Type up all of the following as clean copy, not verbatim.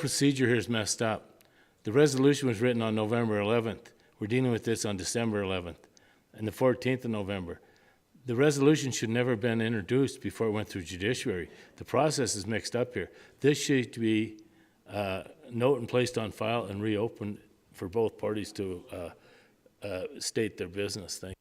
procedure here is messed up. The resolution was written on November 11th. We're dealing with this on December 11th and the 14th of November. The resolution should never have been introduced before it went through judiciary. The process is mixed up here. This should be note and placed on file and reopened for both parties to state their business. Thank you.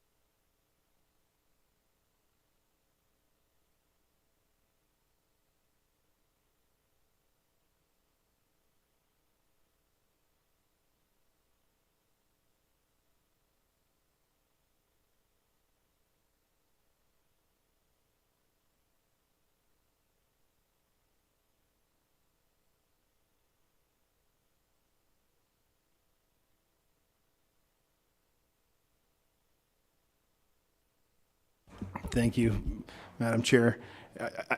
Thank you, Madam Chair.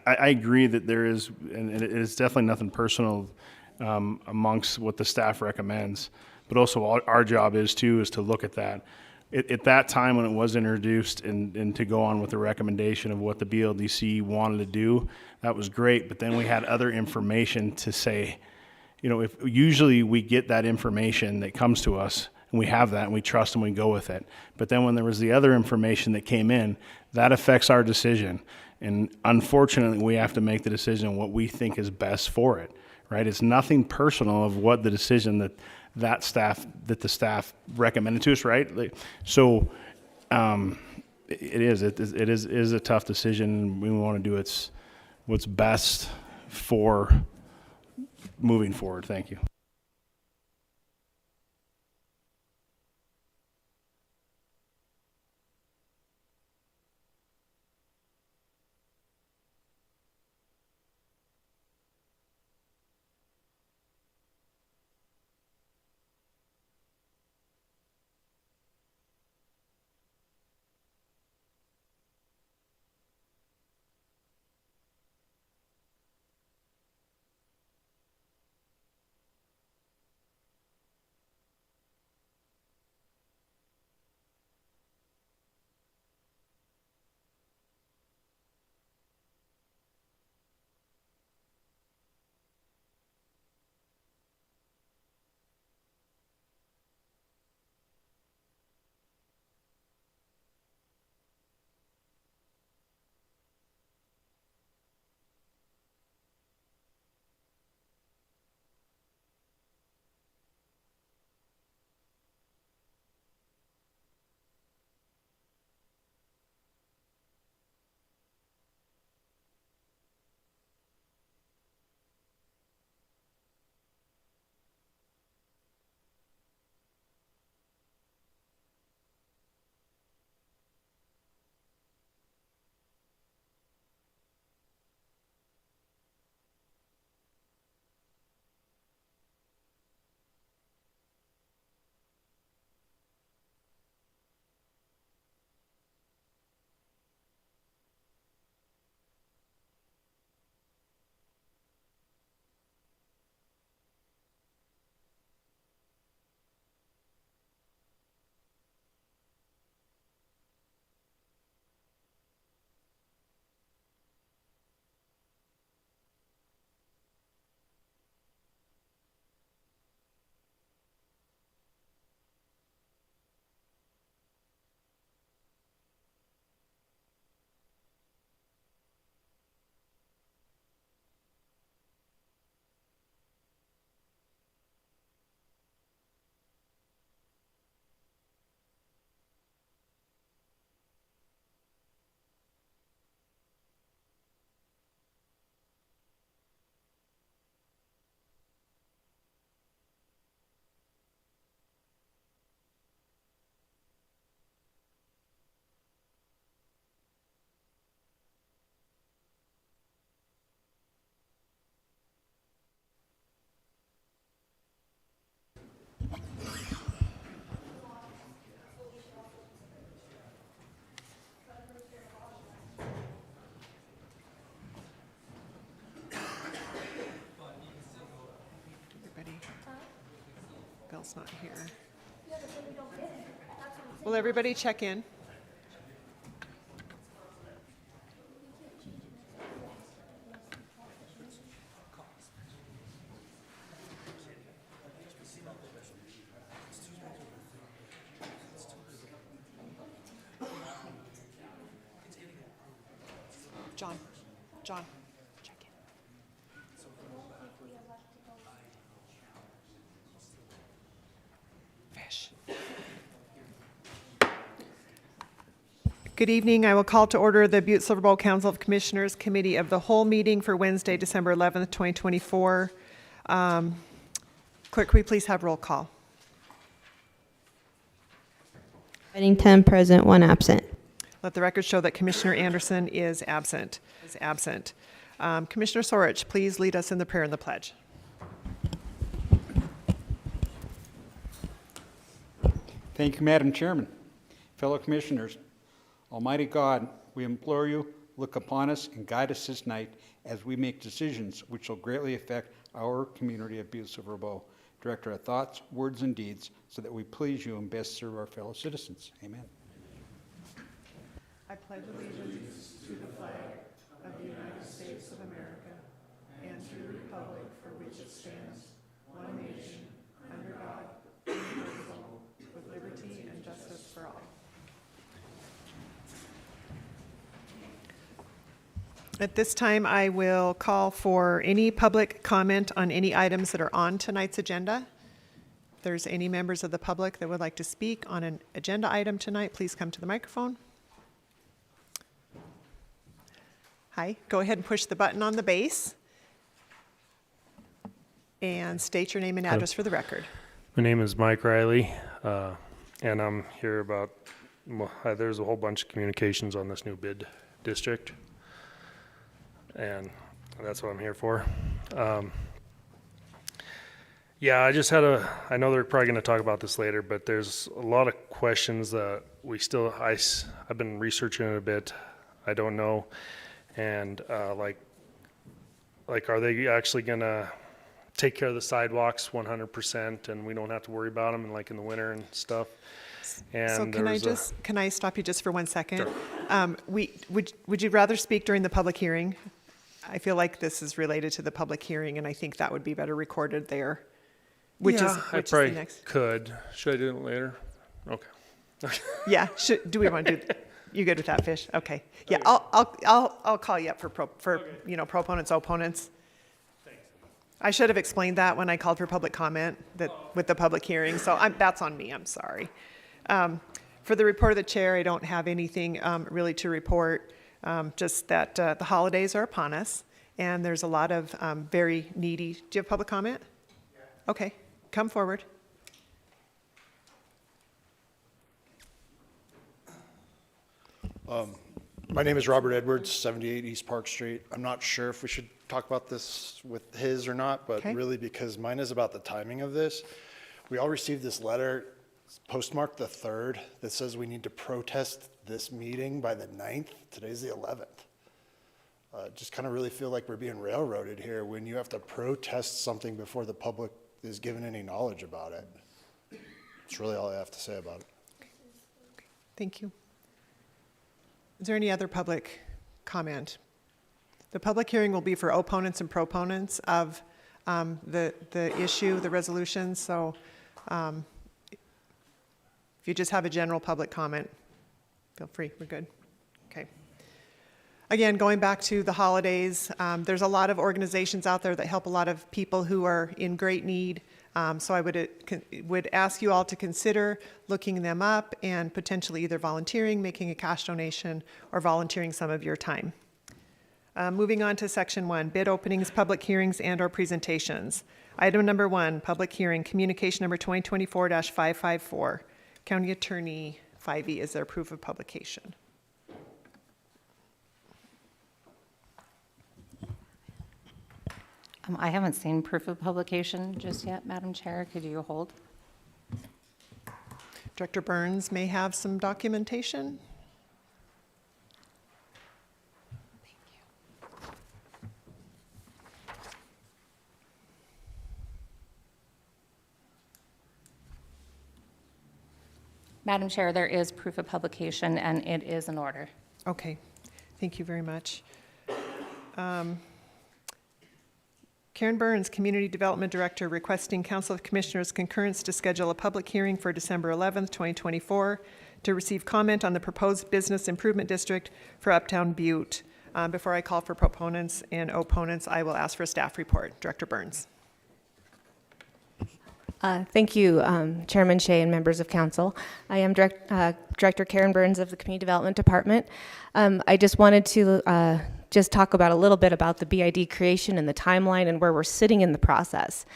I agree that there is, and it is definitely nothing personal amongst what the staff recommends, but also our job is to look at that. At that time when it was introduced and to go on with the recommendation of what the BLDC wanted to do, that was great, but then we had other information to say, you know, if usually we get that information that comes to us, and we have that and we trust and we go with it. But then when there was the other information that came in, that affects our decision. And unfortunately, we have to make the decision on what we think is best for it, right? It's nothing personal of what the decision that the staff recommended to us, right? So it is a tough decision. We want to do what's best for moving forward. Thank you. Bill's not here. Will everybody check in? John, John, check in. Fish. Good evening. I will call to order the Butte-Silver Bowl Council of Commissioners Committee of the Whole meeting for Wednesday, December 11th, 2024. Clerk, will you please have roll call? Bennington, present, one absent. Let the record show that Commissioner Anderson is absent. Commissioner Sorich, please lead us in the prayer and the pledge. Thank you, Madam Chairman. Fellow Commissioners, Almighty God, we implore you, look upon us and guide us this night as we make decisions which will greatly affect our community of Butte-Silver Bow. Direct our thoughts, words, and deeds so that we please you and best serve our fellow citizens. Amen. I pledge allegiance to the flag of the United States of America and to the republic for which it stands, one nation, under God, indivisible, with liberty and justice for all. At this time, I will call for any public comment on any items that are on tonight's agenda. If there's any members of the public that would like to speak on an agenda item tonight, please come to the microphone. Hi, go ahead and push the button on the base and state your name and address for the record. My name is Mike Riley, and I'm here about, there's a whole bunch of communications on this new bid district, and that's what I'm here for. Yeah, I know they're probably going to talk about this later, but there's a lot of questions that I've been researching it a bit. I don't know. And like, are they actually gonna take care of the sidewalks 100%, and we don't have to worry about them, and like in the winter and stuff? And so can I stop you just for 1 second? Sure. Would you rather speak during the public hearing? I feel like this is related to the public hearing, and I think that would be better recorded there. Which is the next? Could. Should I do it later? Okay. Yeah. Do we want to do? You good with that, Fish? Okay. Yeah, I'll call you up for proponents, opponents. Thanks. I should have explained that when I called for public comment with the public hearing. So that's on me. I'm sorry. For the report of the chair, I don't have anything really to report. Just that the holidays are upon us, and there's a lot of very needy. Do you have public comment? Yeah. Okay, come forward. My name is Robert Edwards, 78 East Park Street. I'm not sure if we should talk about this with his or not, but really because mine is about the timing of this. We all received this letter postmarked the 3rd that says we need to protest this meeting by the 9th. Today's the 11th. Just kind of really feel like we're being railroaded here when you have to protest something before the public is given any knowledge about it. That's really all I have to say about it. Okay. Thank you. Is there any other public comment? The public hearing will be for opponents and proponents of the issue, the resolution. So if you just have a general public comment, feel free. We're good. Okay. Again, going back to the holidays, there's a lot of organizations out there that help a lot of people who are in great need. So I would ask you all to consider looking them up and potentially either volunteering, making a cash donation, or volunteering some of your time. Moving on to section 1, bid openings, public hearings, and/or presentations. Item number 1, public hearing, communication number 2024-554. County Attorney 5E, is there proof of publication? I haven't seen proof of publication just yet, Madam Chair. Could you hold? Director Burns may have some documentation. Thank you. Madam Chair, there is proof of publication, and it is in order. Okay, thank you very much. Karen Burns, Community Development Director, requesting Council of Commissioners concurrence to schedule a public hearing for December 11th, 2024, to receive comment on the proposed business improvement district for Uptown Butte. Before I call for proponents and opponents, I will ask for a staff report. Director Burns. Thank you, Chairman Shea and members of council. I am Director Karen Burns of the Community Development Department. I just wanted to just talk about a little bit about the BID creation and the timeline and where we're sitting in the process.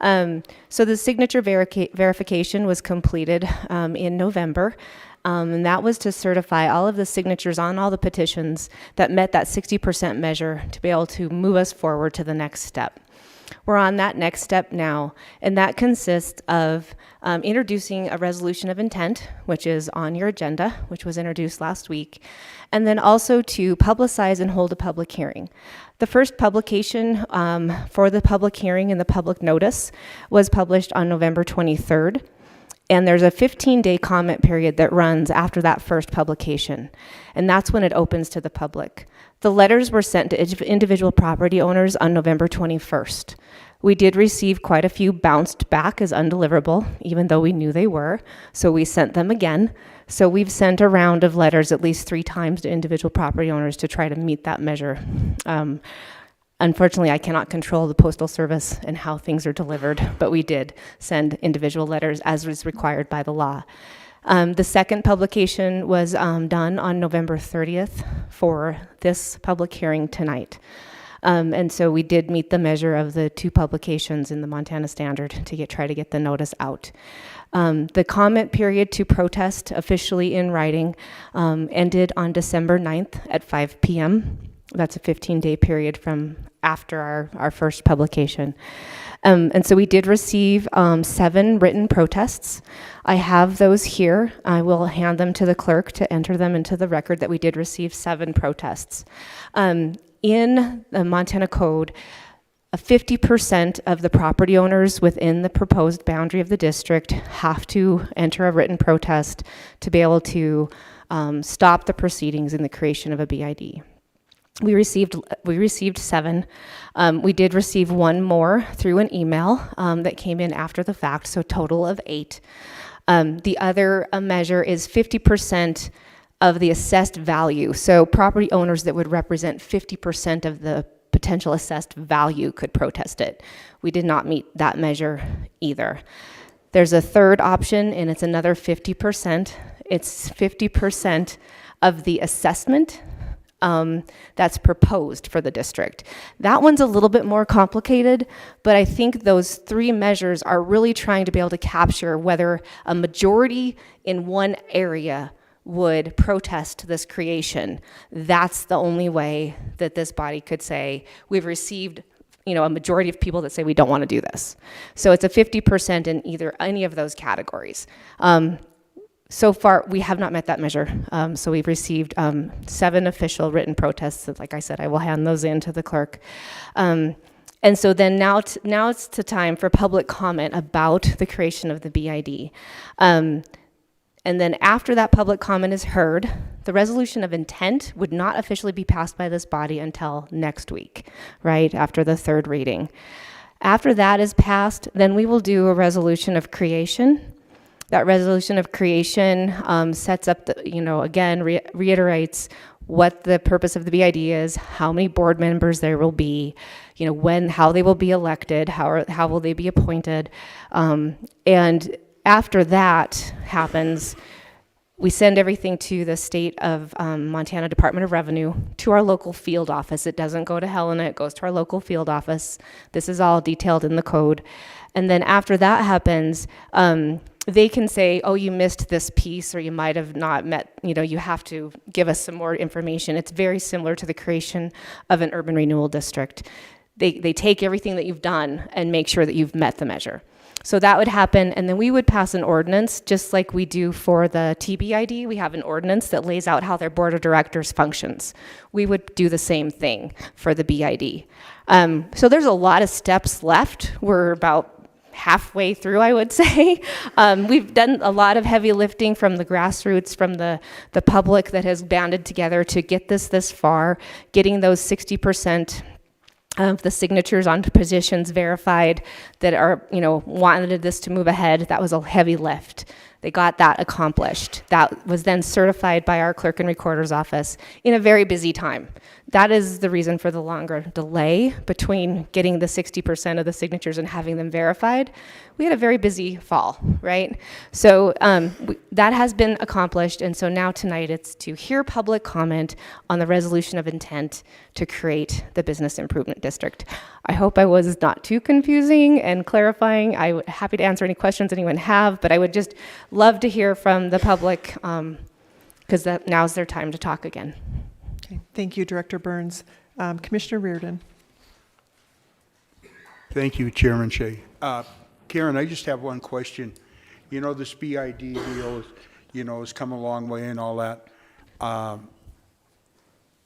So the signature verification was completed in November. And that was to certify all of the signatures on all the petitions that met that 60% measure to be able to move us forward to the next step. We're on that next step now, and that consists of introducing a resolution of intent, which is on your agenda, which was introduced last week, and then also to publicize and hold a public hearing. The first publication for the public hearing and the public notice was published on November 23rd. And there's a 15-day comment period that runs after that first publication. And that's when it opens to the public. The letters were sent to individual property owners on November 21st. We did receive quite a few bounced back as undeliverable, even though we knew they were. So we sent them again. So we've sent a round of letters at least 3 times to individual property owners to try to meet that measure. Unfortunately, I cannot control the Postal Service and how things are delivered, but we did send individual letters as was required by the law. The second publication was done on November 30th for this public hearing tonight. And so we did meet the measure of the 2 publications in the Montana Standard to try to get the notice out. The comment period to protest officially in writing ended on December 9th at 5 p.m. That's a 15-day period from after our first publication. And so we did receive 7 written protests. I have those here. I will hand them to the clerk to enter them into the record that we did receive 7 protests. In the Montana Code, 50% of the property owners within the proposed boundary of the district have to enter a written protest to be able to stop the proceedings in the creation of a BID. We received 7. We did receive 1 more through an email that came in after the fact, so a total of 8. The other measure is 50% of the assessed value. So property owners that would represent 50% of the potential assessed value could protest it. We did not meet that measure either. There's a third option, and it's another 50%. It's 50% of the assessment that's proposed for the district. That one's a little bit more complicated, but I think those 3 measures are really trying to be able to capture whether a majority in one area would protest this creation. That's the only way that this body could say, we've received a majority of people that say we don't want to do this. So it's a 50% in either any of those categories. So far, we have not met that measure. So we've received 7 official written protests. Like I said, I will hand those in to the clerk. And so then now it's the time for public comment about the creation of the BID. And then after that public comment is heard, the resolution of intent would not officially be passed by this body until next week, right, after the 3rd reading. After that is passed, then we will do a resolution of creation. That resolution of creation sets up, reiterates what the purpose of the BID is, how many board members there will be, how they will be elected, how will they be appointed. And after that happens, we send everything to the state of Montana Department of Revenue, to our local field office. It doesn't go to Helena, it goes to our local field office. This is all detailed in the code. And then after that happens, they can say, oh, you missed this piece, or you might have not met, you have to give us some more information. It's very similar to the creation of an urban renewal district. They take everything that you've done and make sure that you've met the measure. So that would happen, and then we would pass an ordinance, just like we do for the TBID. We have an ordinance that lays out how their board of directors functions. We would do the same thing for the BID. So there's a lot of steps left. We're about halfway through, I would say. We've done a lot of heavy lifting from the grassroots, from the public that has banded together to get this far, getting those 60% of the signatures on petitions verified that are, wanted this to move ahead. That was a heavy lift. They got that accomplished. That was then certified by our clerk and recorder's office in a very busy time. That is the reason for the longer delay between getting the 60% of the signatures and having them verified. We had a very busy fall, right? So that has been accomplished, and so now tonight it's to hear public comment on the resolution of intent to create the Business Improvement District. I hope I was not too confusing and clarifying. I'm happy to answer any questions anyone have, but I would just love to hear from the public because now's their time to talk again. Okay. Thank you, Director Burns. Commissioner Reardon. Thank you, Chairman Shea. Karen, I just have one question. You know, this BID deal, has come a long way and all that.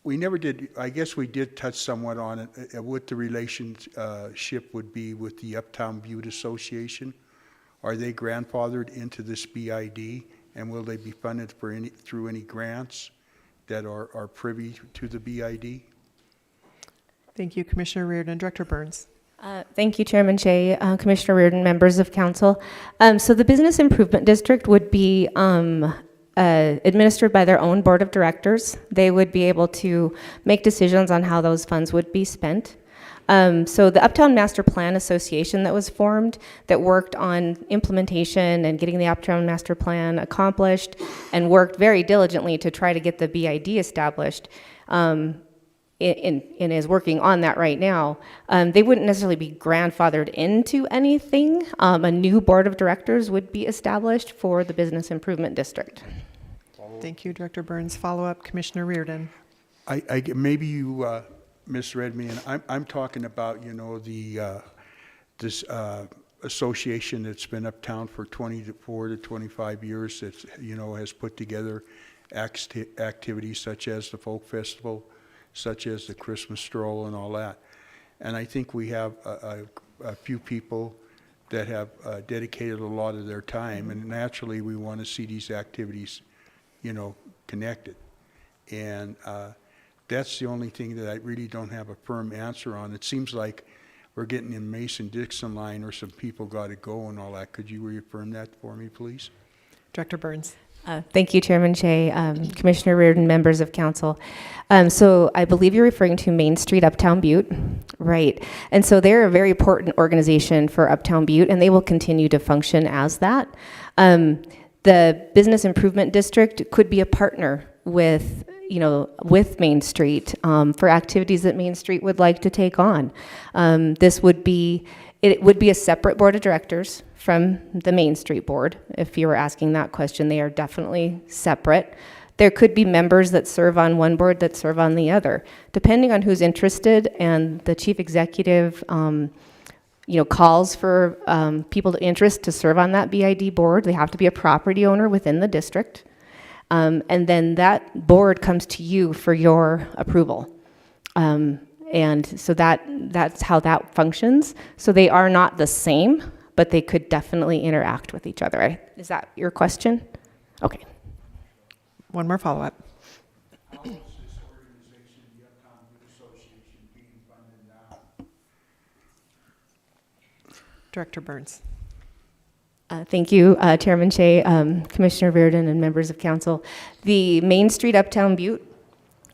We never did, I guess we did touch somewhat on it, what the relationship would be with the Uptown Butte Association. Are they grandfathered into this BID, and will they be funded through any grants that are privy to the BID? Thank you, Commissioner Reardon. Director Burns. Thank you, Chairman Shea, Commissioner Reardon, members of council. So the Business Improvement District would be administered by their own board of directors. They would be able to make decisions on how those funds would be spent. So the Uptown Master Plan Association that was formed, that worked on implementation and getting the Uptown Master Plan accomplished and worked very diligently to try to get the BID established, and is working on that right now, they wouldn't necessarily be grandfathered into anything. A new board of directors would be established for the Business Improvement District. Thank you, Director Burns. Follow up, Commissioner Reardon. Maybe you misread me, and I'm talking about, this association that's been uptown for 24 to 25 years that, has put together activities such as the Folk Festival, such as the Christmas stroll and all that. And I think we have a few people that have dedicated a lot of their time, and naturally we want to see these activities, connected. And that's the only thing that I really don't have a firm answer on. It seems like we're getting in Mason-Dixon line, or some people got to go and all that. Could you reaffirm that for me, please? Director Burns. Thank you, Chairman Shea, Commissioner Reardon, members of council. So I believe you're referring to Main Street Uptown Butte, right? And so they're a very important organization for Uptown Butte, and they will continue to function as that. The Business Improvement District could be a partner with Main Street for activities that Main Street would like to take on. It would be a separate board of directors from the Main Street board. If you were asking that question, they are definitely separate. There could be members that serve on one board that serve on the other, depending on who's interested, and the chief executive calls for people to interest to serve on that BID board. They have to be a property owner within the district. And then that board comes to you for your approval. And so that's how that functions. So they are not the same, but they could definitely interact with each other. Is that your question? Okay. One more follow-up. How is this organization, the Uptown Butte Association, being funded now? Director Burns. Thank you, Chairman Shea, Commissioner Reardon, and members of council. The Main Street Uptown Butte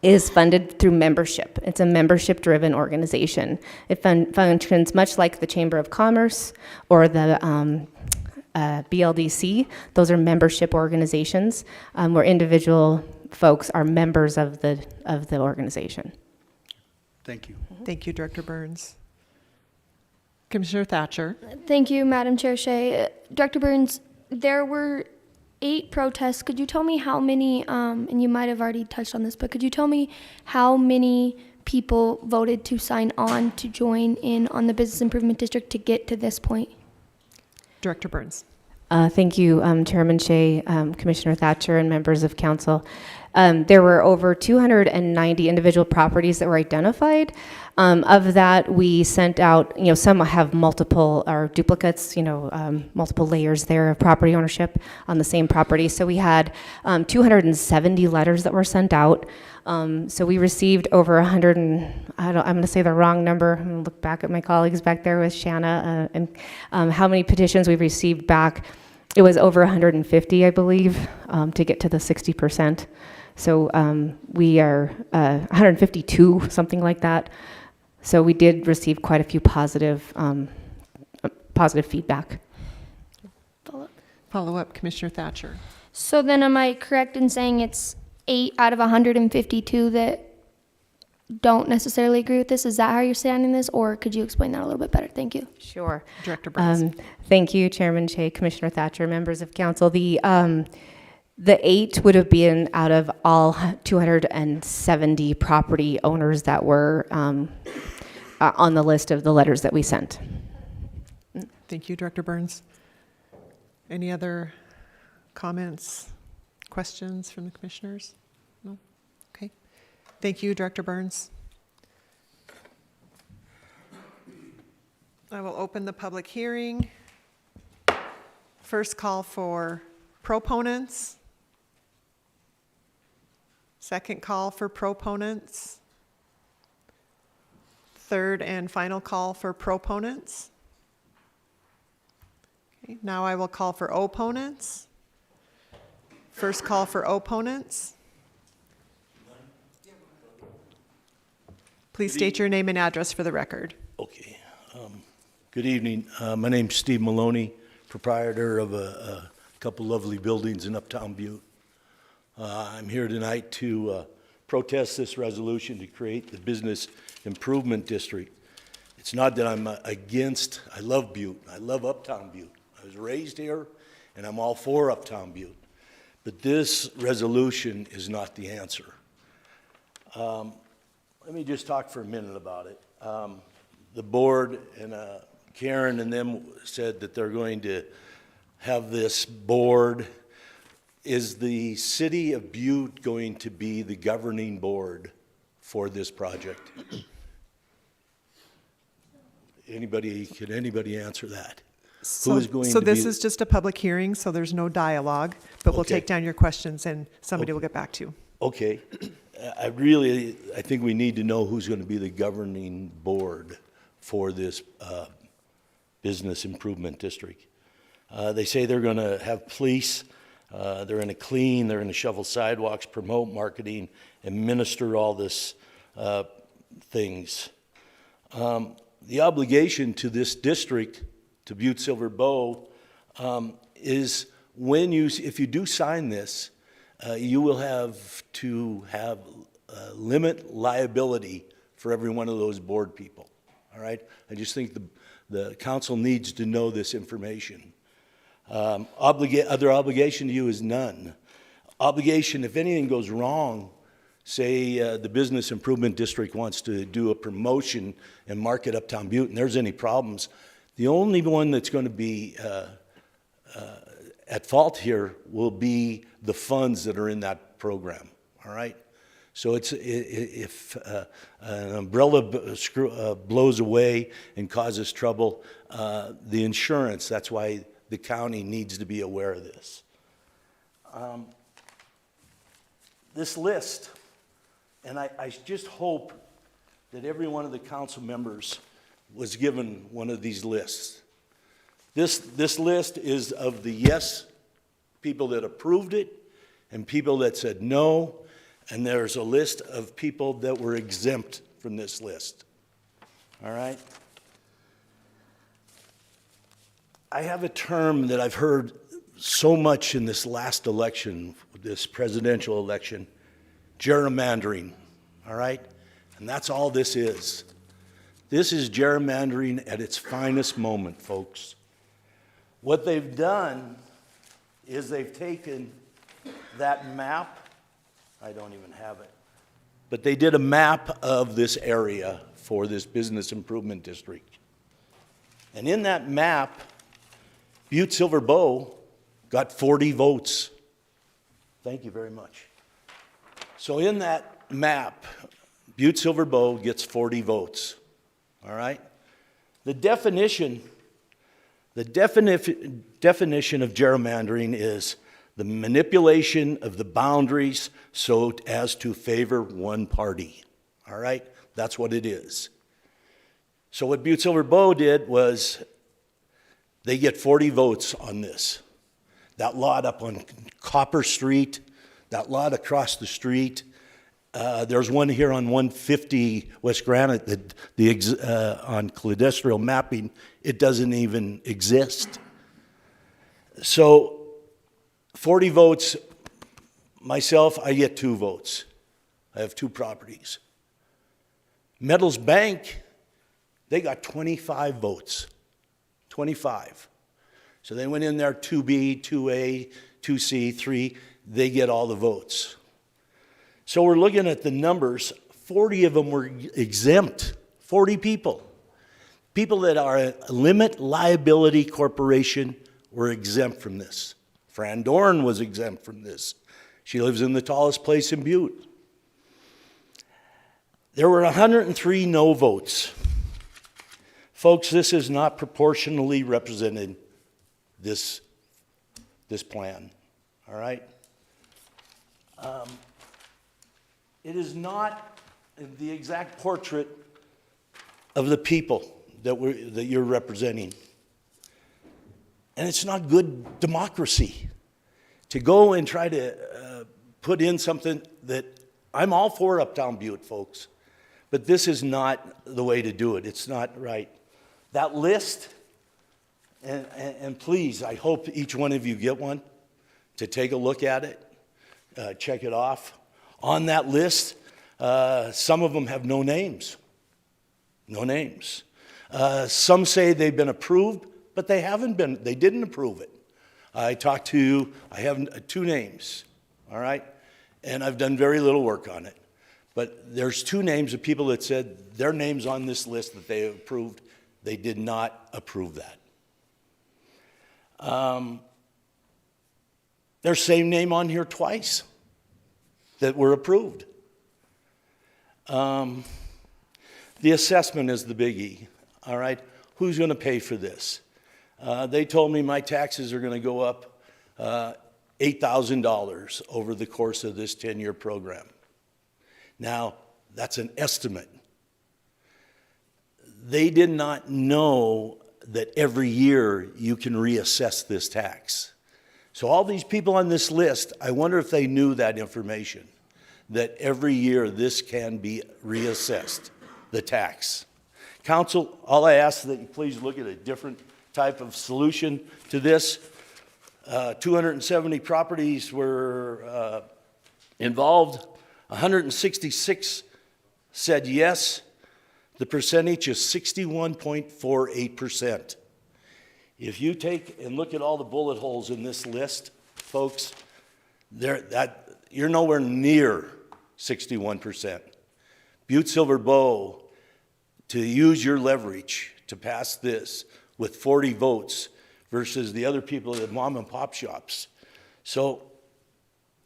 is funded through membership. It's a membership-driven organization. It functions much like the Chamber of Commerce or the BLDC. Those are membership organizations where individual folks are members of the organization. Thank you. Thank you, Director Burns. Commissioner Thatcher. Thank you, Madam Chair Shea. Director Burns, there were 8 protests. Could you tell me how many, and you might have already touched on this, but could you tell me how many people voted to sign on to join in on the Business Improvement District to get to this point? Director Burns. Thank you, Chairman Shea, Commissioner Thatcher, and members of council. There were over 290 individual properties that were identified. Of that, we sent out, some have multiple or duplicates, multiple layers there of property ownership on the same property. So we had 270 letters that were sent out. So we received over 100, I'm going to say the wrong number. I'm going to look back at my colleagues back there with Shanna and how many petitions we've received back. It was over 150, I believe, to get to the 60%. So we are 152, something like that. So we did receive quite a few positive feedback. Follow up, Commissioner Thatcher. So then am I correct in saying it's 8 out of 152 that don't necessarily agree with this? Is that how you're standing this, or could you explain that a little bit better? Thank you. Sure. Director Burns. Thank you, Chairman Shea, Commissioner Thatcher, members of council. The 8 would have been out of all 270 property owners that were on the list of the letters that we sent. Thank you, Director Burns. Any other comments, questions from the commissioners? No? Okay. Thank you, Director Burns. I will open the public hearing. First call for proponents. Second call for proponents. Third and final call for proponents. Okay, now I will call for opponents. First call for opponents. Please state your name and address for the record. Okay. Good evening. My name's Steve Maloney, proprietor of a couple lovely buildings in Uptown Butte. I'm here tonight to protest this resolution to create the Business Improvement District. It's not that I'm against, I love Butte. I love Uptown Butte. I was raised here, and I'm all for Uptown Butte. But this resolution is not the answer. Let me just talk for a minute about it. The board and Karen and them said that they're going to have this board. Is the city of Butte going to be the governing board for this project? Could anybody answer that? Who is going So to this be? is just a public hearing, so there's no dialogue, but we'll Okay. take down your questions and somebody will get back to you. Okay. I think we need to know who's going to be the governing board for this business improvement district. They say they're going to have police, they're going to clean, they're going to shovel sidewalks, promote marketing, administer all this things. The obligation to this district, to Butte-Silver Bow, is if you do sign this, you will have to have limit liability for every one of those board people, all right? I just think the council needs to know this information. Other obligation to you is none. Obligation, if anything goes wrong, say the Business Improvement District wants to do a promotion and market Uptown Butte, and there's any problems, the only one that's going to be at fault here will be the funds that are in that program, all right? So if an umbrella blows away and causes trouble, the insurance, that's why the county needs to be aware of this. This list, and I just hope that every one of the council members was given one of these lists. This list is of the yes people that approved it and people that said no, and there's a list of people that were exempt from this list. All right? I have a term that I've heard so much in this last election, this presidential election, gerrymandering, all right? And that's all this is. This is gerrymandering at its finest moment, folks. What they've done is they've taken that map, I don't even have it, but they did a map of this area for this business improvement district. And in that map, Butte-Silver Bow got 40 votes. Thank you very much. So in that map, Butte-Silver Bow gets 40 votes, all right? The definition of gerrymandering is the manipulation of the boundaries so as to favor one party, all right? That's what it is. So what Butte-Silver Bow did was they get 40 votes on this. that lot up on Copper Street, that lot across the street. There's one here on 150 West Granite that on cadastral mapping, it doesn't even exist. So 40 votes, myself, I get 2 votes. I have 2 properties. Metals Bank, they got 25 votes, 25. So they went in there 2B, 2A, 2C, 3, they get all the votes. So we're looking at the numbers, 40 of them were exempt, 40 people. People that are a limit liability corporation were exempt from this. Fran Dorn was exempt from this. She lives in the tallest place in Butte. There were 103 no votes. Folks, this is not proportionally represented, this plan, all right? It is not the exact portrait of the people that you're representing. And it's not good democracy to go and try to put in something that I'm all for Uptown Butte, folks, but this is not the way to do it. It's not right. That list, and please, I hope each one of you get one to take a look at it, check it off. On that list, some of them have no names. No names. Some say they've been approved, but they haven't been. They didn't approve it. I have 2 names, all right? And I've done very little work on it. But there's 2 names of people that said their names on this list that they approved. They did not approve that. Their same name on here twice that were approved. The assessment is the biggie, all right? Who's going to pay for this? They told me my taxes are going to go up $8,000 over the course of this 10-year program. Now, that's an estimate. They did not know that every year you can reassess this tax. So all these people on this list, I wonder if they knew that information, that every year this can be reassessed, the tax. Council, all I ask is that you please look at a different type of solution to this. 270 properties were involved. 166 said yes. The percentage is 61.48%. If you take and look at all the bullet holes in this list, folks, you're nowhere near 61%. Butte-Silver Bow, to use your leverage to pass this with 40 votes versus the other people at mom and pop shops. So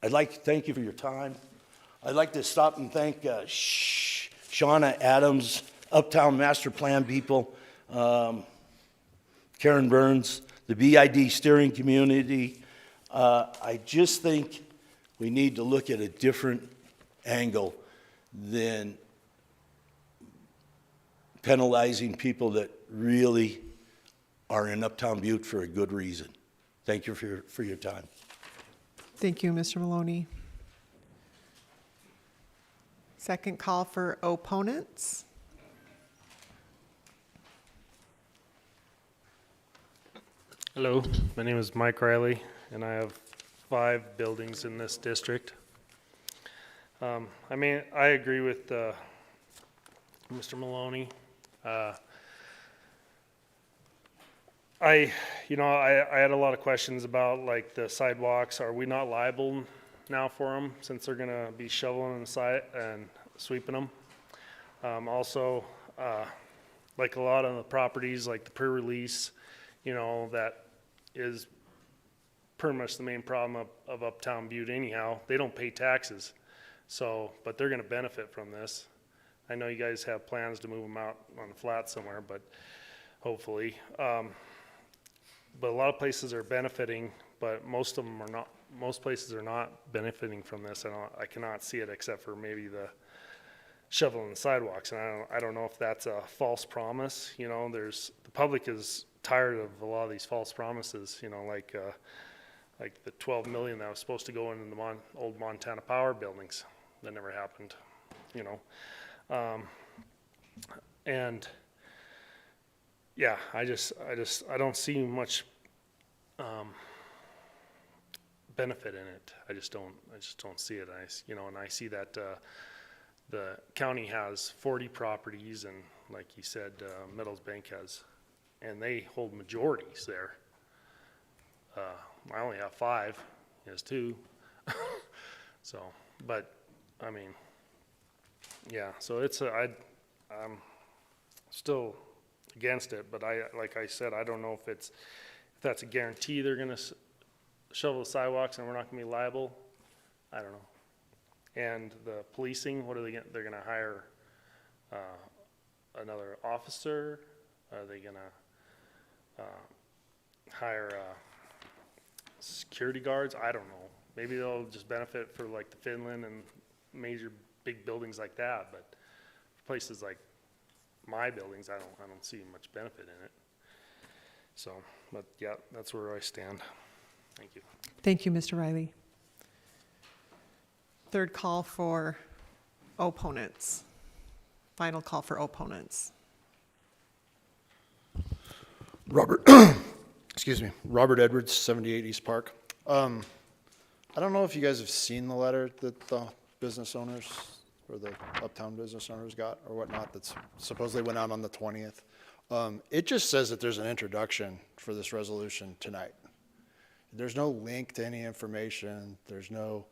I'd like to thank you for your time. I'd like to stop and thank Shauna Adams, Uptown Master Plan people, Karen Burns, the BID steering community. I just think we need to look at a different angle than penalizing people that really are in Uptown Butte for a good reason. Thank you for your time. Thank you, Mr. Maloney. Second call for opponents. Hello, my name is Mike Riley, and I have 5 buildings in this district. I agree with Mr. Maloney. I had a lot of questions about like the sidewalks. Are we not liable now for them since they're gonna be shoveling the side and sweeping them? Also, like a lot of the properties, like the pre-release, that is pretty much the main problem of Uptown Butte anyhow. They don't pay taxes, but they're gonna benefit from this. I know you guys have plans to move them out on the flat somewhere, but hopefully. But a lot of places are benefiting, but most of them are not. Most places are not benefiting from this. I cannot see it except for maybe the shoveling the sidewalks, and I don't know if that's a false promise. The public is tired of a lot of these false promises. like the 12 million that was supposed to go into the old Montana Power buildings. That never happened, you know. And yeah, I don't see much benefit in it. I just don't see it. And I see that the county has 40 properties, and like you said, Meadows Bank has, and they hold majorities there. I only have 5. He has 2. So, but I mean, yeah. So I'm still against it, but like I said, I don't know if that's a guarantee they're gonna shovel the sidewalks and we're not gonna be liable. I don't know. And the policing, what are they gonna? They're gonna hire another officer. Are they gonna hire security guards? I don't know. Maybe they'll just benefit for like the Finland and major big buildings like that. But places like my buildings, I don't see much benefit in it. So, but yeah, that's where I stand. Thank you. Thank you, Mr. Riley. Third call for opponents. Final call for opponents. Robert, excuse me, Robert Edwards, 78 East Park. I don't know if you guys have seen the letter that the business owners or the uptown business owners got or whatnot that's supposedly went out on the 20th. It just says that there's an introduction for this resolution tonight. There's no link to any information. There's no,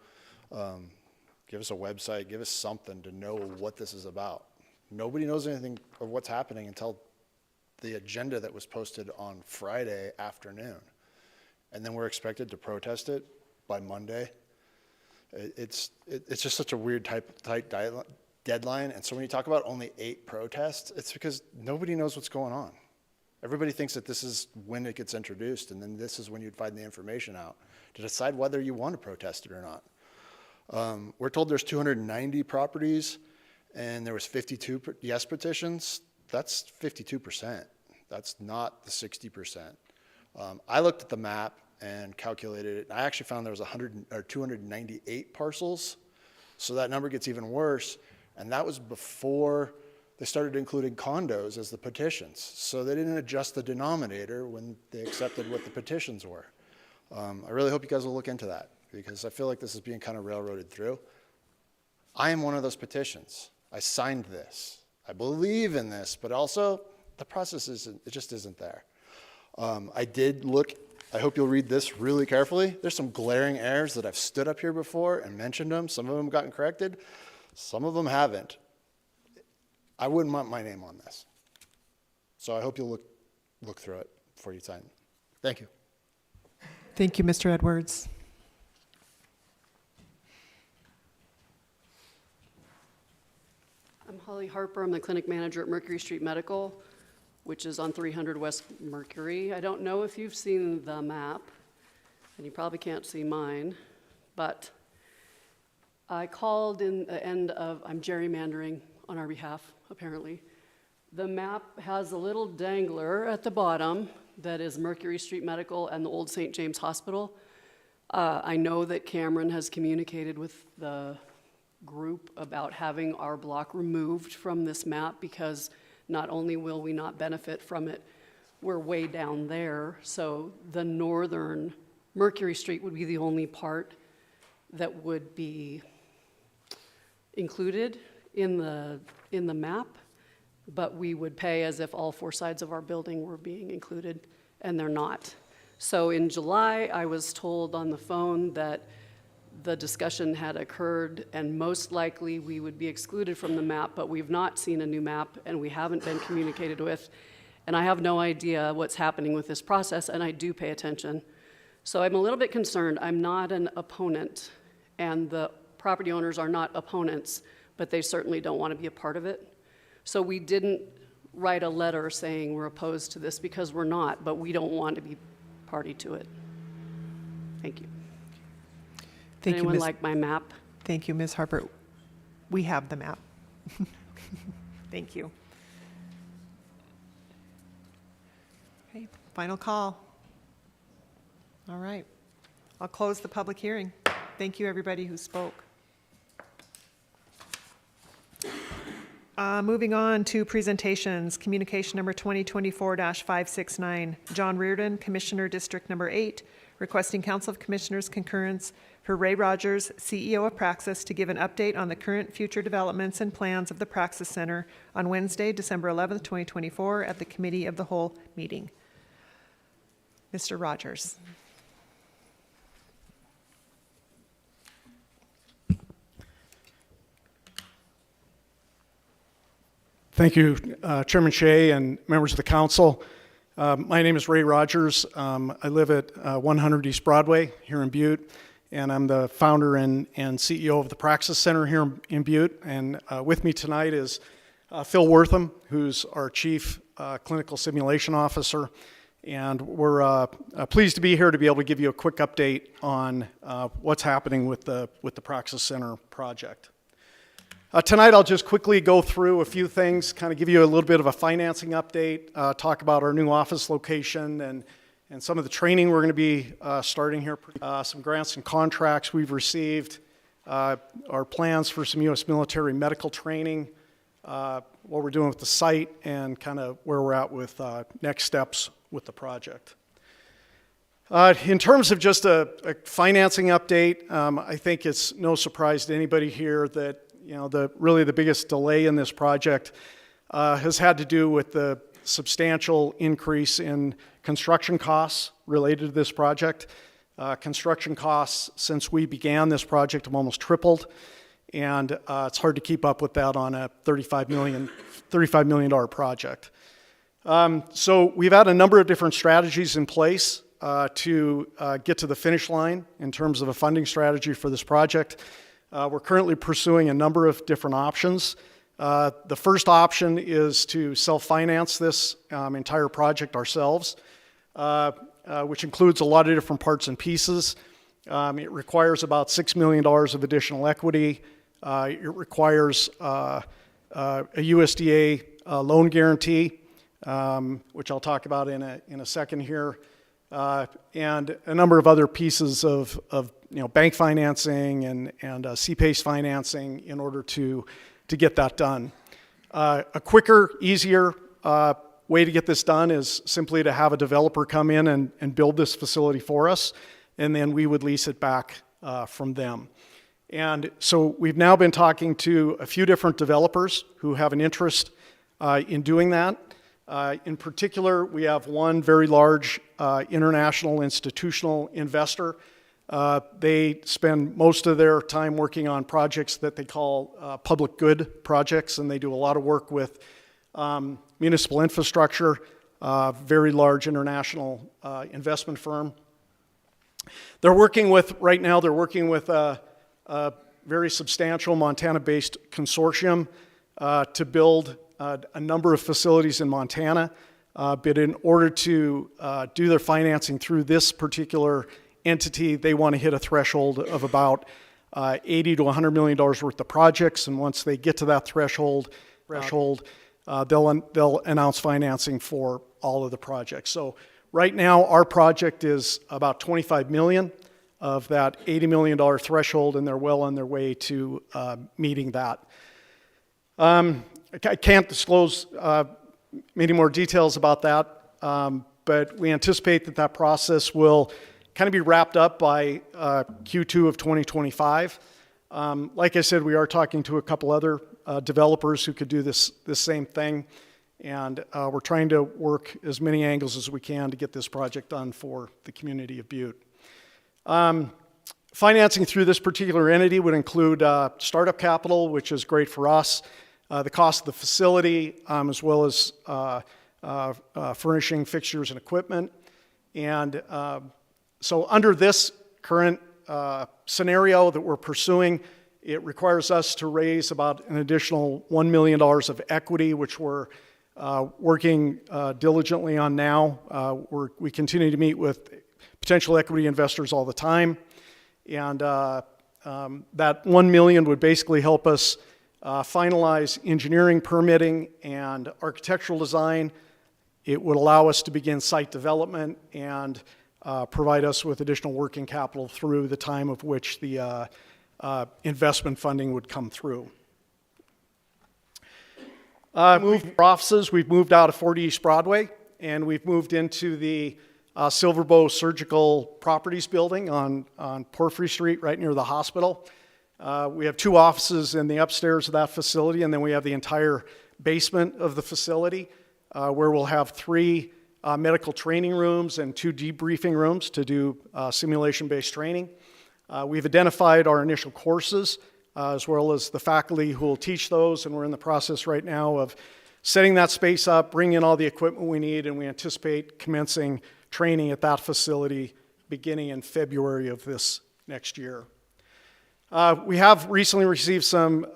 give us a website, give us something to know what this is about. Nobody knows anything of what's happening until the agenda that was posted on Friday afternoon. And then we're expected to protest it by Monday. It's just such a weird tight deadline. And so when you talk about only 8 protests, it's because nobody knows what's going on. Everybody thinks that this is when it gets introduced, and then this is when you'd find the information out to decide whether you want to protest it or not. We're told there's 290 properties, and there was 52 yes petitions. That's 52%. That's not the 60%. I looked at the map and calculated it. I actually found there was 298 parcels. So that number gets even worse. And that was before they started including condos as the petitions. So they didn't adjust the denominator when they accepted what the petitions were. I really hope you guys will look into that, because I feel like this is being kind of railroaded through. I am one of those petitions. I signed this. I believe in this, but also the process just isn't there. I did look, I hope you'll read this really carefully. There's some glaring errors that I've stood up here before and mentioned them. Some of them gotten corrected, some of them haven't. I wouldn't want my name on this. So I hope you'll look through it before you sign. Thank you. Thank you, Mr. Edwards. I'm Holly Harper. I'm the clinic manager at Mercury Street Medical, which is on 300 West Mercury. I don't know if you've seen the map, and you probably can't see mine, but I called in the end of, I'm gerrymandering on our behalf, apparently. The map has a little dangler at the bottom that is Mercury Street Medical and the old St. James Hospital. I know that Cameron has communicated with the group about having our block removed from this map, because not only will we not benefit from it, we're way down there. So the northern Mercury Street would be the only part that would be included in the map, but we would pay as if all 4 sides of our building were being included, and they're not. So in July, I was told on the phone that the discussion had occurred and most likely we would be excluded from the map, but we've not seen a new map and we haven't been communicated with. And I have no idea what's happening with this process, and I do pay attention. So I'm a little bit concerned. I'm not an opponent, and the property owners are not opponents, but they certainly don't want to be a part of it. So we didn't write a letter saying we're opposed to this, because we're not, but we don't want to be party to it. Thank you. Thank you, Anyone Ms. like my map? Thank you, Ms. Harper. We have the map. Thank you. Okay, final call. All right. I'll close the public hearing. Thank you, everybody who spoke. Moving on to presentations, communication number 2024-569. John Reardon, Commissioner District Number 8, requesting Council of Commissioners concurrence for Ray Rogers, CEO of Praxis, to give an update on the current future developments and plans of the Praxis Center on Wednesday, December 11th, 2024, at the Committee of the Whole meeting. Mr. Rogers. Thank you, Chairman Shea and members of the council. My name is Ray Rogers. I live at 100 East Broadway here in Butte, and I'm the founder and CEO of the Praxis Center here in Butte. And with me tonight is Phil Wortham, who's our Chief Clinical Simulation Officer. And we're pleased to be here to be able to give you a quick update on what's happening with the Praxis Center project. Tonight I'll just quickly go through a few things, kind of give you a little bit of a financing update, talk about our new office location and some of the training we're going to be starting here, some grants and contracts we've received, our plans for some U.S. military medical training, what we're doing with the site, and kind of where we're at with next steps with the project. In terms of just a financing update, I think it's no surprise to anybody here that really the biggest delay in this project has had to do with the substantial increase in construction costs related to this project. Construction costs since we began this project have almost tripled, and it's hard to keep up with that on a $35 million project. So we've had a number of different strategies in place to get to the finish line in terms of a funding strategy for this project. We're currently pursuing a number of different options. The first option is to self-finance this entire project ourselves, which includes a lot of different parts and pieces. It requires about $6 million of additional equity. It requires a USDA loan guarantee, which I'll talk about in a second here, and a number of other pieces of bank financing and CPACE financing in order to get that done. A quicker, easier way to get this done is simply to have a developer come in and build this facility for us, and then we would lease it back from them. And so we've now been talking to a few different developers who have an interest in doing that. In particular, we have one very large international institutional investor. They spend most of their time working on projects that they call public good projects, and they do a lot of work with municipal infrastructure, very large international investment firm. Right now they're working with a very substantial Montana-based consortium to build a number of facilities in Montana, but in order to do their financing through this particular entity, they want to hit a threshold of about $80 to $100 million worth of projects, and once they get to that threshold, they'll announce financing for all of the projects. So right now, our project is about $25 million of that $80 million threshold, and they're well on their way to meeting that. I can't disclose many more details about that, but we anticipate that process will kind of be wrapped up by Q2 of 2025. Like I said, we are talking to a couple other developers who could do this same thing, and we're trying to work as many angles as we can to get this project done for the community of Butte. Financing through this particular entity would include startup capital, which is great for us, the cost of the facility, as well as furnishing fixtures and equipment. And so under this current scenario that we're pursuing, it requires us to raise about an additional $1 million of equity, which we're working diligently on now. We continue to meet with potential equity investors all the time. And that $1 million would basically help us finalize engineering, permitting, and architectural design. It would allow us to begin site development and provide us with additional working capital through the time of which the investment funding would come through. Moved offices. We've moved out of 40 East Broadway, and we've moved into the Silverbow Surgical Properties building on Porphyry Street, right near the hospital. We have 2 offices in the upstairs of that facility, and then we have the entire basement of the facility, where we'll have 3 medical training rooms and 2 debriefing rooms to do simulation-based training. We've identified our initial courses, as well as the faculty who will teach those, and we're in the process right now of setting that space up, bringing in all the equipment we need, and we anticipate commencing training at that facility beginning in February of this next year. We have recently received some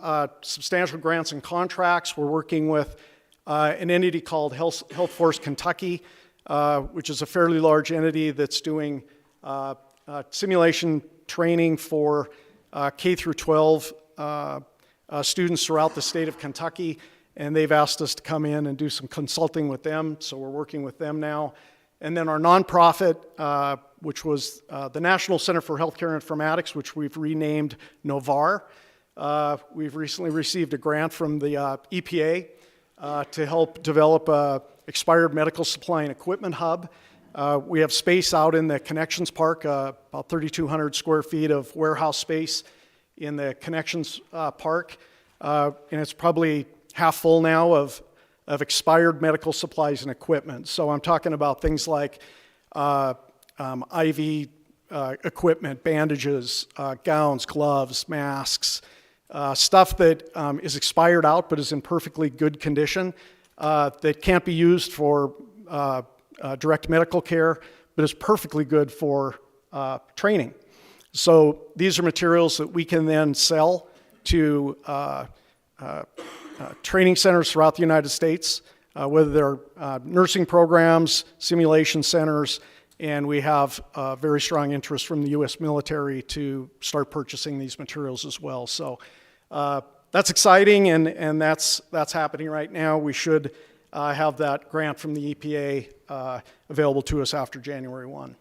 substantial grants and contracts. We're working with an entity called Health Force Kentucky, which is a fairly large entity that's doing simulation training for K through 12 students throughout the state of Kentucky, and they've asked us to come in and do some consulting with them, so we're working with them now. And then our nonprofit, which was the National Center for Healthcare Informatics, which we've renamed NOVAR. We've recently received a grant from the EPA to help develop a expired medical supply and equipment hub. We have space out in the Connections Park, about 3,200 square feet of warehouse space in the Connections Park, and it's probably half full now of expired medical supplies and equipment. So I'm talking about things like IV equipment, bandages, gowns, gloves, masks, stuff that is expired out but is in perfectly good condition, that can't be used for direct medical care, but is perfectly good for training. So these are materials that we can then sell to training centers throughout the United States, whether they're nursing programs, simulation centers, and we have very strong interest from the U.S. military to start purchasing these materials as well. So that's exciting, and that's happening right now. We should have that grant from the EPA available to us after January 1.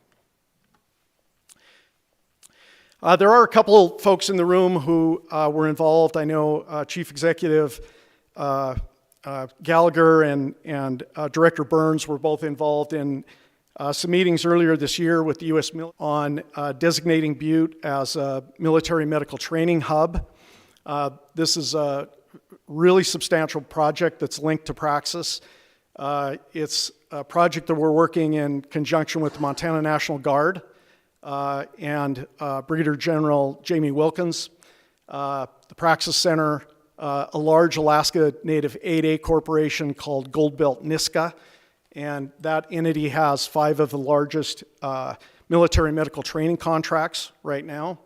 There are a couple folks in the room who were involved. I know Chief Executive Gallagher and Director Burns were both involved in some meetings earlier this year with the U.S. on designating Butte as a military medical training hub. This is a really substantial project that's linked to Praxis. It's a project that we're working in conjunction with the Montana National Guard and Brigadier General Jamie Wilkins, the Praxis Center, a large Alaska Native 8A corporation called Gold Belt Niska, and that entity has 5 of the largest military medical training contracts right now.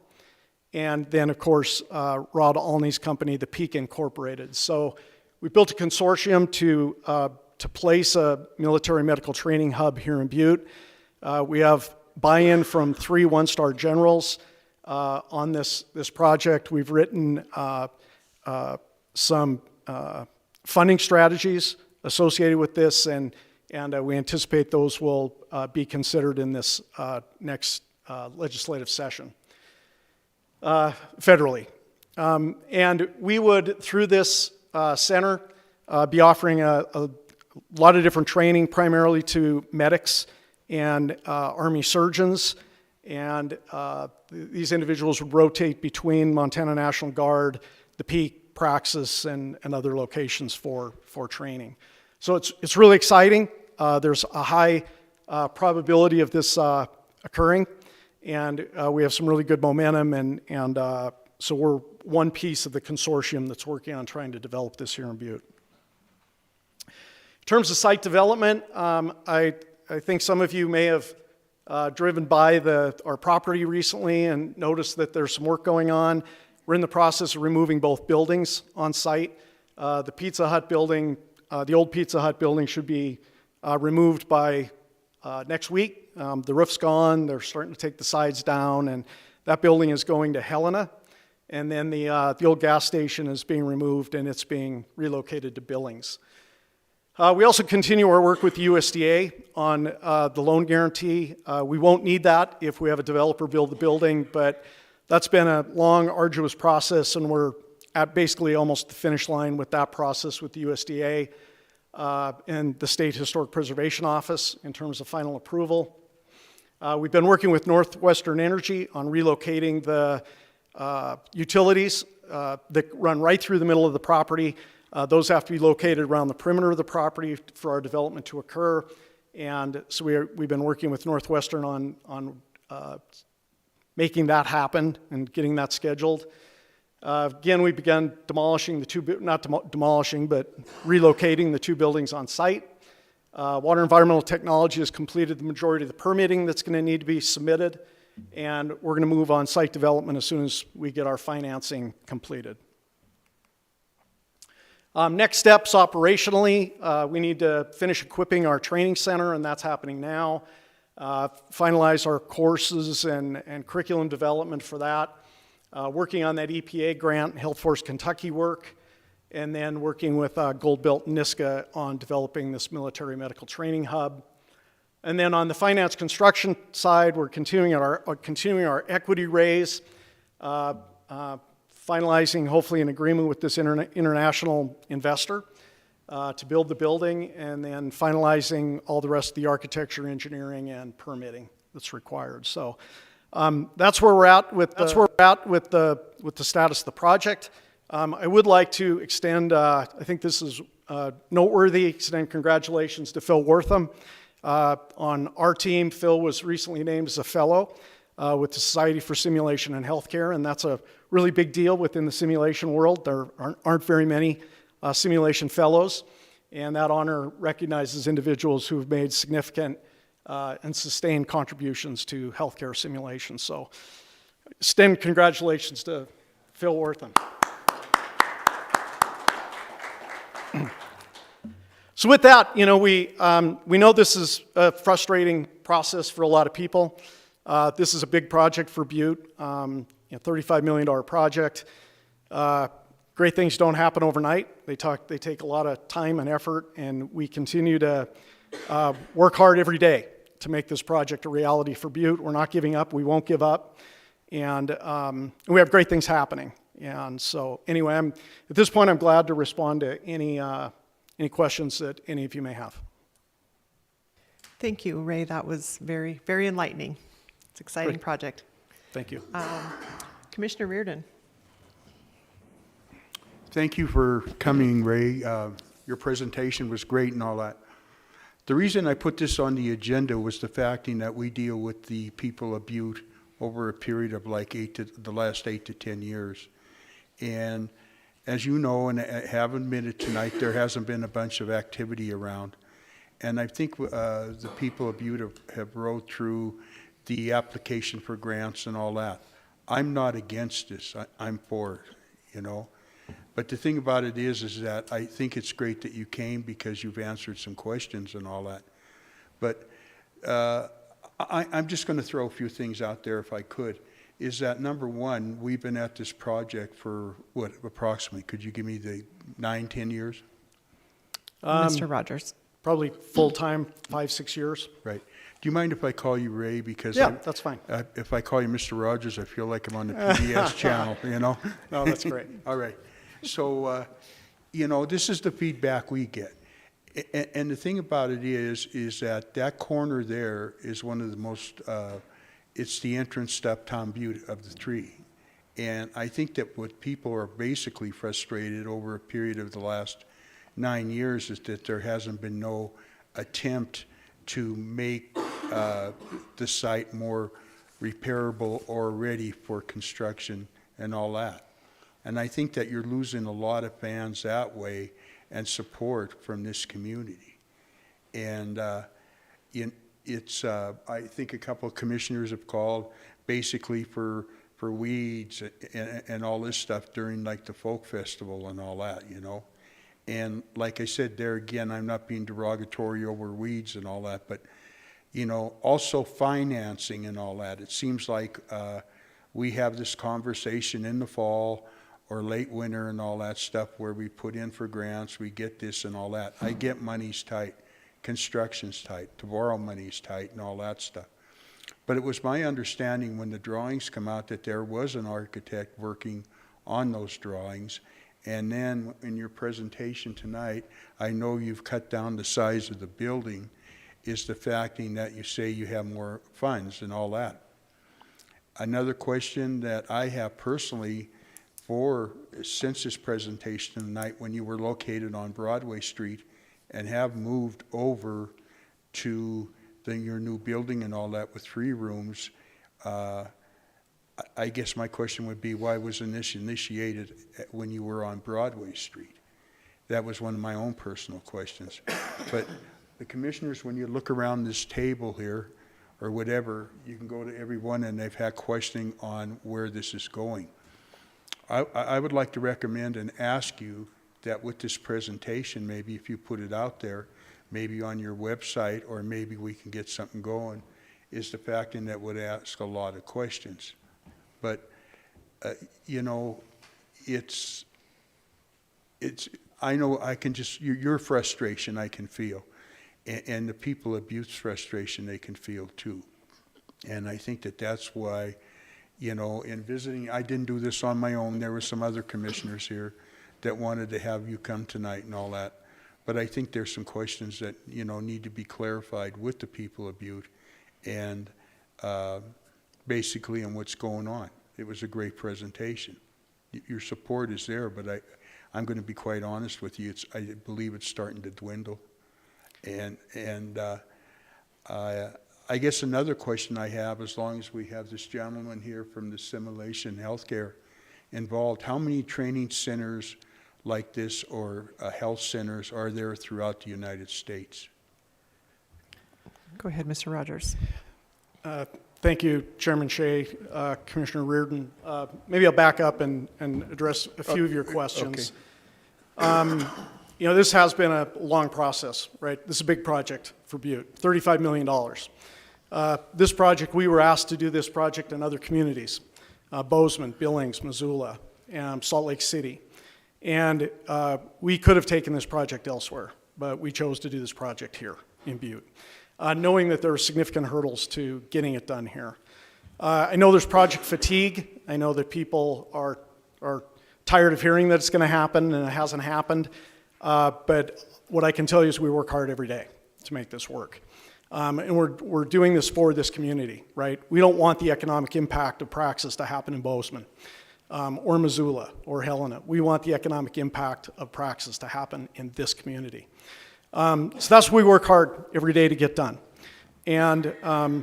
And then, of course, Rod Alney's company, the Peak Incorporated. So we built a consortium to place a military medical training hub here in Butte. We have buy-in from 3 one-star generals on this project. We've written some funding strategies associated with this, and we anticipate those will be considered in this next legislative session federally. And we would, through this center, be offering a lot of different training, primarily to medics and Army surgeons, and these individuals would rotate between Montana National Guard, the Peak, Praxis, and other locations for training. So it's really exciting. There's a high probability of this occurring, and we have some really good momentum, and so we're one piece of the consortium that's working on trying to develop this here in Butte. In terms of site development, I think some of you may have driven by our property recently and noticed that there's some work going on. We're in the process of removing both buildings on site. The Pizza Hut building, the old Pizza Hut building, should be removed by next week. The roof's gone, they're starting to take the sides down, and that building is going to Helena. And then the old gas station is being removed, and it's being relocated to Billings. We also continue our work with the USDA on the loan guarantee. We won't need that if we have a developer build the building, but that's been a long, arduous process, and we're at basically almost the finish line with that process with the USDA and the State Historic Preservation Office in terms of final approval. We've been working with Northwestern Energy on relocating the utilities that run right through the middle of the property. Those have to be located around the perimeter of the property for our development to occur. And so we've been working with Northwestern on making that happen and getting that scheduled. Again, we began demolishing demolishing, but relocating the 2 buildings on site. Water Environmental Technology has completed the majority of the permitting that's going to need to be submitted, and we're going to move on site development as soon as we get our financing completed. Next steps operationally, we need to finish equipping our training center, and that's happening now. Finalize our courses and curriculum development for that. Working on that EPA grant, Health Force Kentucky work, and then working with Gold Belt and NISCA on developing this military medical training hub. And then on the finance construction side, we're continuing our equity raise, finalizing hopefully an agreement with this international investor to build the building, and then finalizing all the rest of the architecture, engineering, and permitting that's required. So that's where we're at with the status of the project. I would like to extend, I think this is noteworthy, extend congratulations to Phil Wortham. On our team, Phil was recently named as a fellow with the Society for Simulation and Healthcare, and that's a really big deal within the simulation world. There aren't very many simulation fellows, and that honor recognizes individuals who have made significant and sustained contributions to healthcare simulation. So extend congratulations to Phil Wortham. So with that, we know this is a frustrating process for a lot of people. This is a big project for Butte, $35 million project. Great things don't happen overnight. They take a lot of time and effort, and we continue to work hard every day to make this project a reality for Butte. We're not giving up. We won't give up. And we have great things happening. And so anyway, at this point, I'm glad to respond to any questions that any of you may have. Thank you, Ray. That was very, very enlightening. It's an exciting Great. project. Thank you. Commissioner Reardon. Thank you for coming, Ray. Your presentation was great and all that. The reason I put this on the agenda was the fact that we deal with the people of Butte over a period of like the last 8 to 10 years. And as you know, and I have admitted tonight, there hasn't been a bunch of activity around. And I think the people of Butte have rode through the application for grants and all that. I'm not against this. I'm for it, But the thing about it is that I think it's great that you came because you've answered some questions and all that. But I'm just going to throw a few things out there if I could. Is that number one, we've been at this project for what, approximately, could you give me the 9-10 years? Mr. Rogers. Probably full-time, 5-6 years. Right. Do you mind if I call you Ray? Because yeah, that's fine. If I call you Mr. Rogers, I feel like I'm on the PBS channel, No, that's great. All right. So, this is the feedback we get. And the thing about it is that corner there is one of the most, it's the entrance to Uptown Butte of the three. And I think that what people are basically frustrated over a period of the last 9 years is that there hasn't been no attempt to make the site more repairable or ready for construction and all that. And I think that you're losing a lot of fans that way and support from this community. And it's, I think a couple of commissioners have called basically for weeds and all this stuff during like the folk festival and all that, And like I said, there again, I'm not being derogatory over weeds and all that, but, also financing and all that. It seems like we have this conversation in the fall or late winter and all that stuff where we put in for grants, we get this and all that. I get money's tight, construction's tight, to borrow money's tight and all that stuff. But it was my understanding when the drawings come out that there was an architect working on those drawings. And then in your presentation tonight, I know you've cut down the size of the building, is the facting that you say you have more funds and all that. Another question that I have personally since this presentation tonight, when you were located on Broadway Street and have moved over to your new building and all that with 3 rooms, I guess my question would be, why wasn't this initiated when you were on Broadway Street? That was one of my own personal questions. But the commissioners, when you look around this table here, or whatever, you can go to everyone and they've had questioning on where this is going. I would like to recommend and ask you that with this presentation, maybe if you put it out there, maybe on your website, or maybe we can get something going, is the fact in that would ask a lot of questions. But, you know, I know I can just, your frustration I can feel. And the people of Butte's frustration they can feel too. And I think that that's why, you know, in visiting, I didn't do this on my own. There were some other commissioners here that wanted to have you come tonight and all that. But I think there's some questions that, you know, need to be clarified with the people of Butte and basically on what's going on. It was a great presentation. Your support is there, but I'm going to be quite honest with you. I believe it's starting to dwindle. And I guess another question I have, as long as we have this gentleman here from the Simulation Healthcare involved, how many training centers like this or health centers are there throughout the United States? Go ahead, Mr. Rogers. Thank you, Chairman Shea, Commissioner Reardon. Maybe I'll back up and address a few of your questions. Okay. You know, this has been a long process, right? This is a big project for Butte, $35 million. This project, we were asked to do this project in other communities, Bozeman, Billings, Missoula, and Salt Lake City. And we could have taken this project elsewhere, but we chose to do this project here in Butte, knowing that there are significant hurdles to getting it done here. I know there's project fatigue. I know that people are tired of hearing that it's going to happen, and it hasn't happened. But what I can tell you is we work hard every day to make this work. And we're doing this for this community, right? We don't want the economic impact of Praxis to happen in Bozeman or Missoula or Helena. We want the economic impact of Praxis to happen in this community. So that's what we work hard every day to get done. And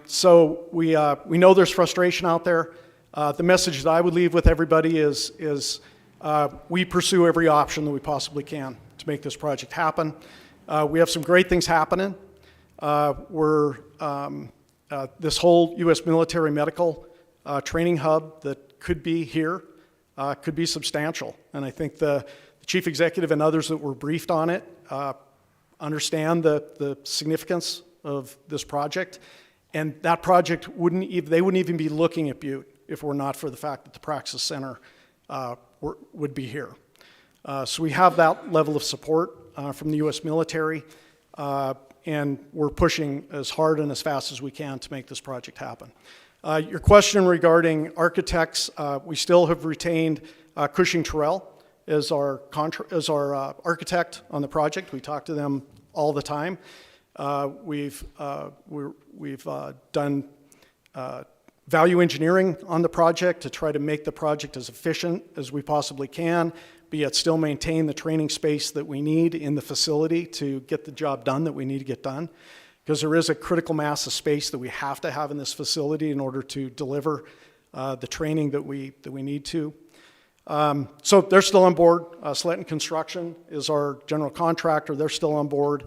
so we know there's frustration out there. The message that I would leave with everybody is we pursue every option that we possibly can to make this project happen. We have some great things happening. This whole U.S. military medical training hub that could be here could be substantial. And I think the chief executive and others that were briefed on it understand the significance of this project. And that project wouldn't even be looking at Butte if it were not for the fact that the Praxis Center would be here. So we have that level of support from the U.S. military, and we're pushing as hard and as fast as we can to make this project happen. Your question regarding architects, we still have retained Cushing Terrell as our architect on the project. We talk to them all the time. We've done value engineering on the project to try to make the project as efficient as we possibly can, but yet still maintain the training space that we need in the facility to get the job done that we need to get done. Because there is a critical mass of space that we have to have in this facility in order to deliver the training that we need to. So they're still on board. Sletton Construction is our general contractor. They're still on board.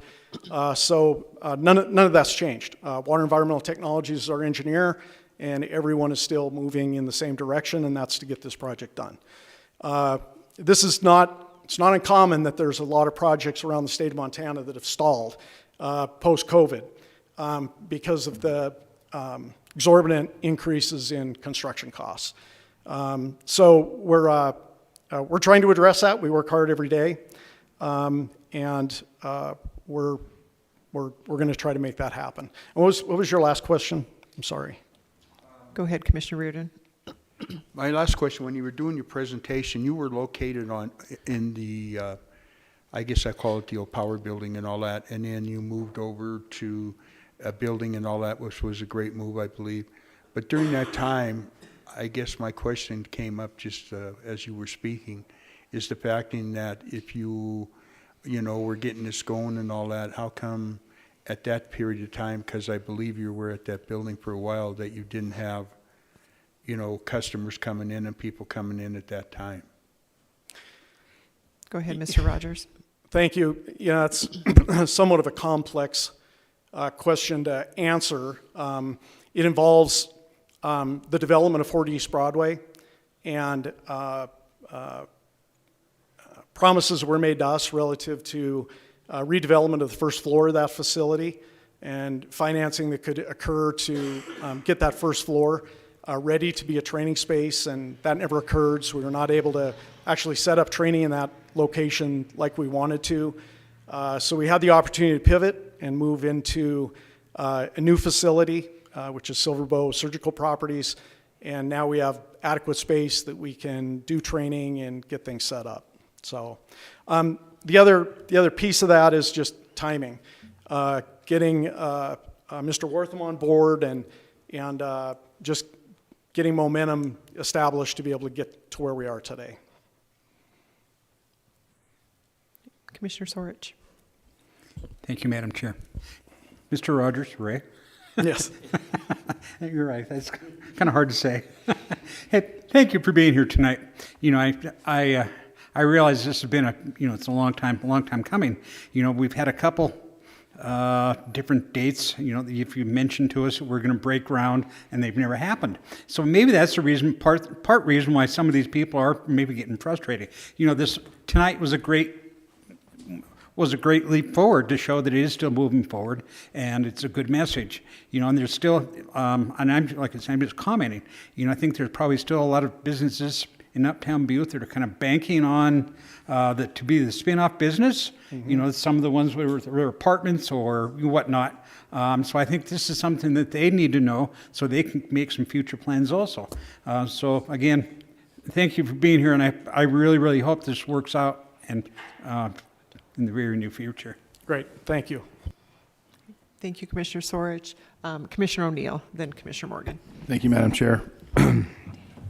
So none of that's changed. Water Environmental Technologies is our engineer, and everyone is still moving in the same direction, and that's to get this project done. It's not uncommon that there's a lot of projects around the state of Montana that have stalled post-COVID because of the exorbitant increases in construction costs. So we're trying to address that. We work hard every day, and we're going to try to make that happen. And what was your last question? I'm sorry. Go ahead, Commissioner Reardon. My last question, when you were doing your presentation, you were located in the, I guess I call it the old power building and all that, and then you moved over to a building and all that, which was a great move, I believe. But during that time, I guess my question came up just as you were speaking, is the fact in that if you were getting this going and all that, how come at that period of time, because I believe you were at that building for a while, that you didn't have customers coming in and people coming in at that time? Go ahead, Mr. Rogers. Thank you. Yeah, it's somewhat of a complex question to answer. It involves the development of 40 East Broadway, and promises were made to us relative to redevelopment of the first floor of that facility and financing that could occur to get that first floor ready to be a training space, and that never occurred, so we were not able to actually set up training in that location like we wanted to. So we had the opportunity to pivot and move into a new facility, which is Silver Bow Surgical Properties, and now we have adequate space that we can do training and get things set up. So the other piece of that is just timing, getting Mr. Wortham on board and just getting momentum established to be able to get to where we are today. Commissioner Sorich. Thank you, Madam Chair. Mr. Rogers, Ray. Yes. You're right. That's kind of hard to say. Hey, thank you for being here tonight. I realize this has been it's a long time coming. We've had a couple different dates, if you mentioned to us we're going to break ground, and they've never happened. So maybe that's the reason, part reason why some of these people are maybe getting frustrated. This tonight was a great leap forward to show that it is still moving forward, and it's a good message. And there's still, and I'm like I said, I'm just commenting. I think there's probably still a lot of businesses in Uptown Butte that are kind of banking on to be the spin-off business. Mm-hmm. Some of the ones were apartments or whatnot. So I think this is something that they need to know so they can make some future plans also. So again, thank you for being here, and I really, really hope this works out and in the very near future. Great, thank you. Thank you, Commissioner Sorich. Commissioner O'Neill, then Commissioner Morgan. Thank you, Madam Chair.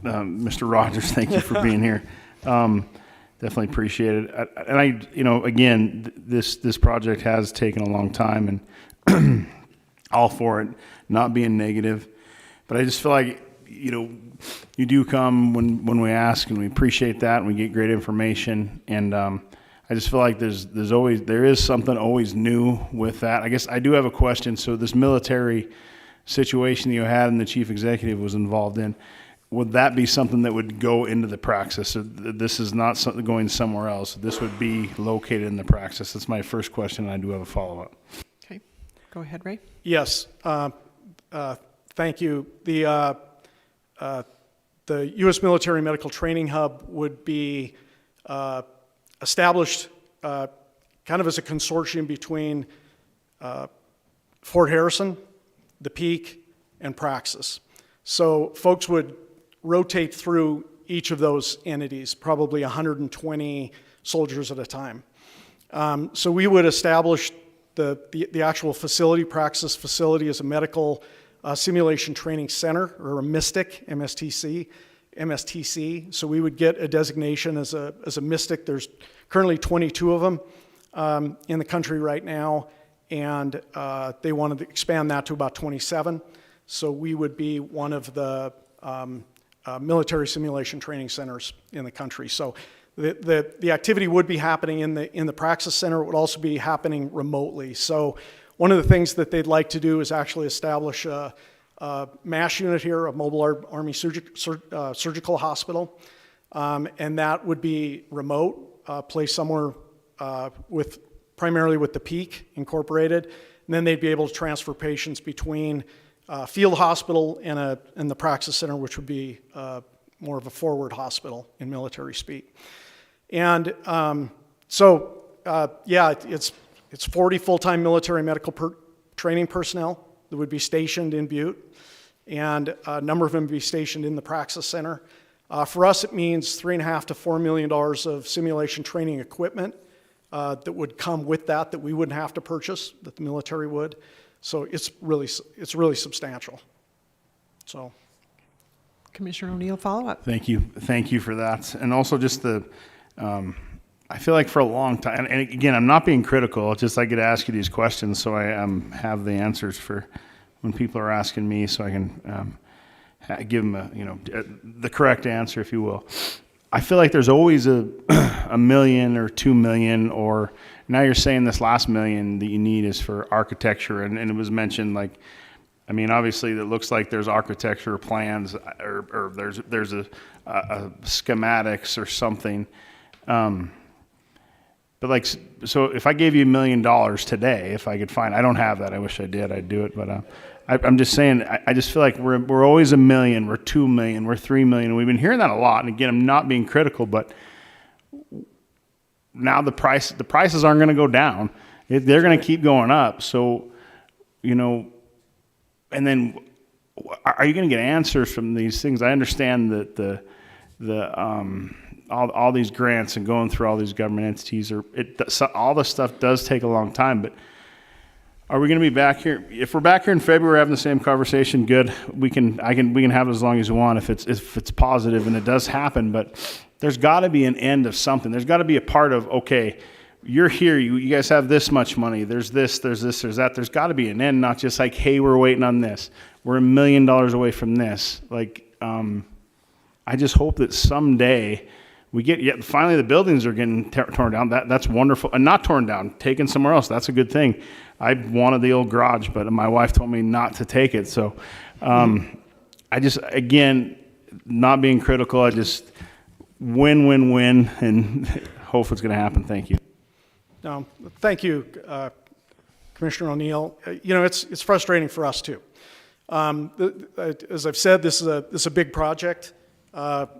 Mr. Rogers, thank you for being here. Definitely appreciate it. And again, this project has taken a long time, and all for it, not being negative. But I just feel like, you do come when we ask, and we appreciate that, and we get great information. And I just feel like there is something always new with that. I guess I do have a question. So this military situation you had and the chief executive was involved in, would that be something that would go into the praxis? So this is not something going somewhere else. This would be located in the praxis. That's my first question, and I do have a follow-up. Okay, go ahead, Ray. Yes, thank you. The U.S. Military Medical Training Hub would be established kind of as a consortium between Fort Harrison, the Peak, and Praxis. So folks would rotate through each of those entities, probably 120 soldiers at a time. So we would establish the actual facility. Praxis facility is a medical simulation training center, or a MISTIC, MSTC. So we would get a designation as a MISTIC. There's currently 22 of them in the country right now, and they wanted to expand that to about 27. So we would be one of the military simulation training centers in the country. So the activity would be happening in the Praxis Center. It would also be happening remotely. So one of the things that they'd like to do is actually establish a MASH unit here, a Mobile Army Surgical Hospital, and that would be remote, placed somewhere primarily with the Peak Incorporated, and then they'd be able to transfer patients between field hospital and the Praxis Center, which would be more of a forward hospital in military speak. And it's 40 full-time military medical training personnel that would be stationed in Butte, and a number of them would be stationed in the Praxis Center. For us, it means $3.5 to $4 million of simulation training equipment that would come with that we wouldn't have to purchase, that the military would. So it's really substantial. So, Commissioner O'Neill, follow-up. Thank you for that. And also just I feel like for a long time, and again, I'm not being critical, it's just I get to ask you these questions so I have the answers for when people are asking me, so I can give them the correct answer, if you will. I feel like there's always a million or 2 million, or now you're saying this last million that you need is for architecture, and it was mentioned, like, I mean, obviously it looks like there's architecture plans or there's a schematics or something. But like, so if I gave you $1 million today, if I could find, I don't have that. I wish I did. I'd do it. But I'm just saying, I just feel like we're always $1 million, we're 2 million, we're 3 million. We've been hearing that a lot. And again, I'm not being critical, but now the prices aren't going to go down. They're going to keep going up. So, and then are you going to get answers from these things? I understand that all these grants and going through all these government entities, all this stuff does take a long time, but are we going to be back here? If we're back here in February having the same conversation, good. We can have it as long as we want if it's positive and it does happen, but there's got to be an end of something. There's got to be a part of, okay, you're here, you guys have this much money, there's this, there's that. There's got to be an end, not just like, hey, we're waiting on this. We're $1 million away from this. Like, I just hope that someday finally the buildings are getting torn down. That's wonderful. And not torn down, taken somewhere else. That's a good thing. I wanted the old garage, but my wife told me not to take it. So I just, again, not being critical, I just win, and hope it's going to happen. Thank you. No, thank you, Commissioner O'Neill. It's frustrating for us too. As I've said, this is a big project.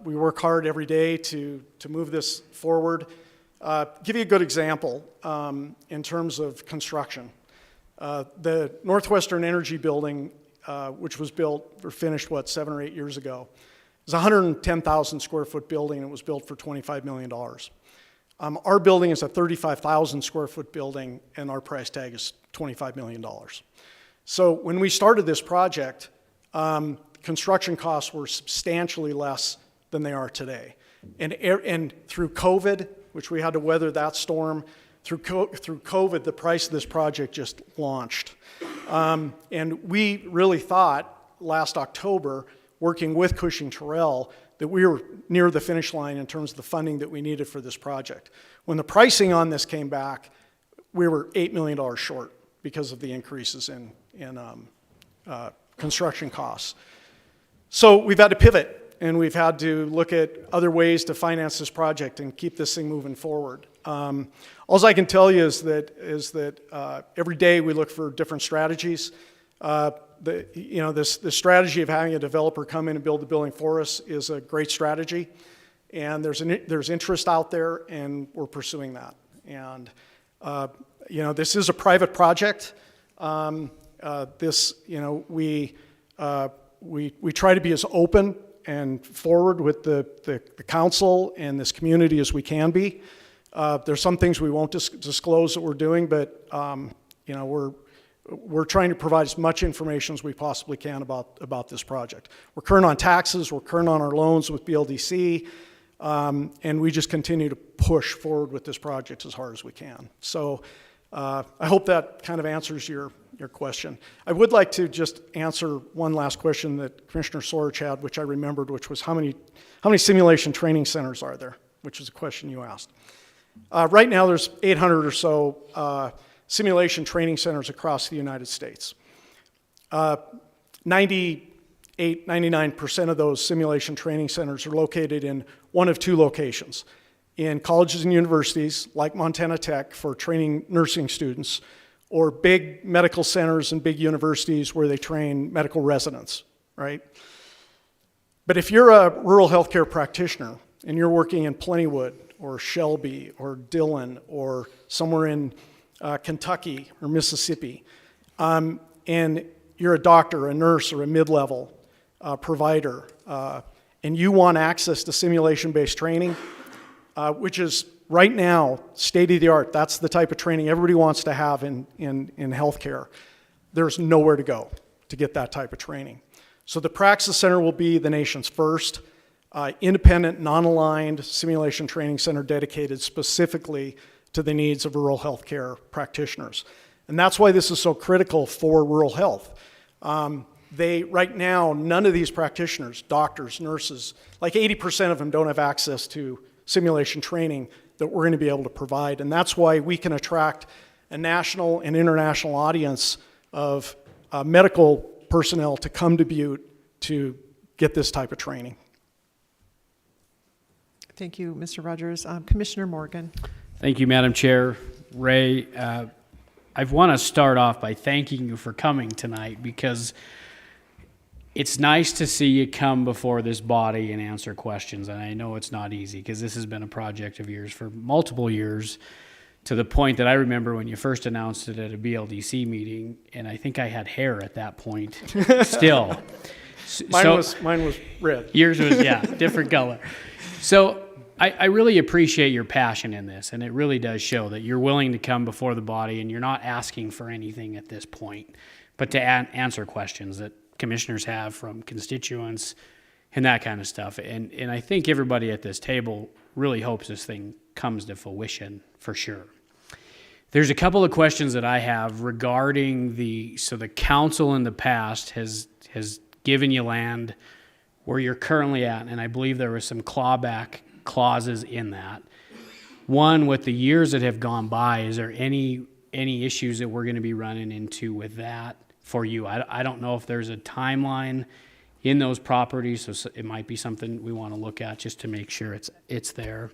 We work hard every day to move this forward. Give you a good example in terms of construction. The Northwestern Energy Building, which was built or finished, 7 or 8 years ago, is a 110,000 square foot building, and it was built for $25 million. Our building is a 35,000 square foot building, and our price tag is $25 million. So when we started this project, construction costs were substantially less than they are today. And through COVID, which we had to weather that storm, through COVID, the price of this project just launched. And we really thought last October, working with Cushing Terrell, that we were near the finish line in terms of the funding that we needed for this project. When the pricing on this came back, we were $8 million short because of the increases in construction costs. So we've had to pivot, and we've had to look at other ways to finance this project and keep this thing moving forward. All I can tell you is that every day we look for different strategies. This strategy of having a developer come in and build the building for us is a great strategy, and there's interest out there, and we're pursuing that. And this is a private project. We try to be as open and forward with the council and this community as we can be. There's some things we won't disclose that we're doing, but we're trying to provide as much information as we possibly can about this project. We're current on taxes, we're current on our loans with BLDC, and we just continue to push forward with this project as hard as we can. So I hope that kind of answers your question. I would like to just answer one last question that Commissioner Sorich had, which I remembered, which was how many simulation training centers are there, which is a question you asked. Right now there's 800 or so simulation training centers across the United States. 99% of those simulation training centers are located in one of two locations: in colleges and universities like Montana Tech for training nursing students, or big medical centers and big universities where they train medical residents, right? But if you're a rural healthcare practitioner and you're working in Plentywood or Shelby or Dillon or somewhere in Kentucky or Mississippi, and you're a doctor, a nurse, or a mid-level provider, and you want access to simulation-based training, which is right now state-of-the-art, that's the type of training everybody wants to have in healthcare, there's nowhere to go to get that type of training. So the Praxis Center will be the nation's first independent, non-aligned simulation training center dedicated specifically to the needs of rural healthcare practitioners. And that's why this is so critical for rural health. Right now, none of these practitioners, doctors, nurses, like 80% of them don't have access to simulation training that we're going to be able to provide. And that's why we can attract a national and international audience of medical personnel to come to Butte to get this type of training. Thank you, Mr. Rogers. Commissioner Morgan. Thank you, Madam Chair. Ray, I want to start off by thanking you for coming tonight, because it's nice to see you come before this body and answer questions. And I know it's not easy, because this has been a project of yours for multiple years, to the point that I remember when you first announced it at a BLDC meeting, and I think I had hair at that point still. Mine was red. Yours was, yeah, different color. So I really appreciate your passion in this, and it really does show that you're willing to come before the body and you're not asking for anything at this point, but to answer questions that commissioners have from constituents and that kind of stuff. And I think everybody at this table really hopes this thing comes to fruition for sure. There's a couple of questions that I have regarding the council in the past has given you land where you're currently at, and I believe there was some clawback clauses in that. One, with the years that have gone by, is there any issues that we're going to be running into with that for you? I don't know if there's a timeline in those properties, so it might be something we want to look at just to make sure it's there.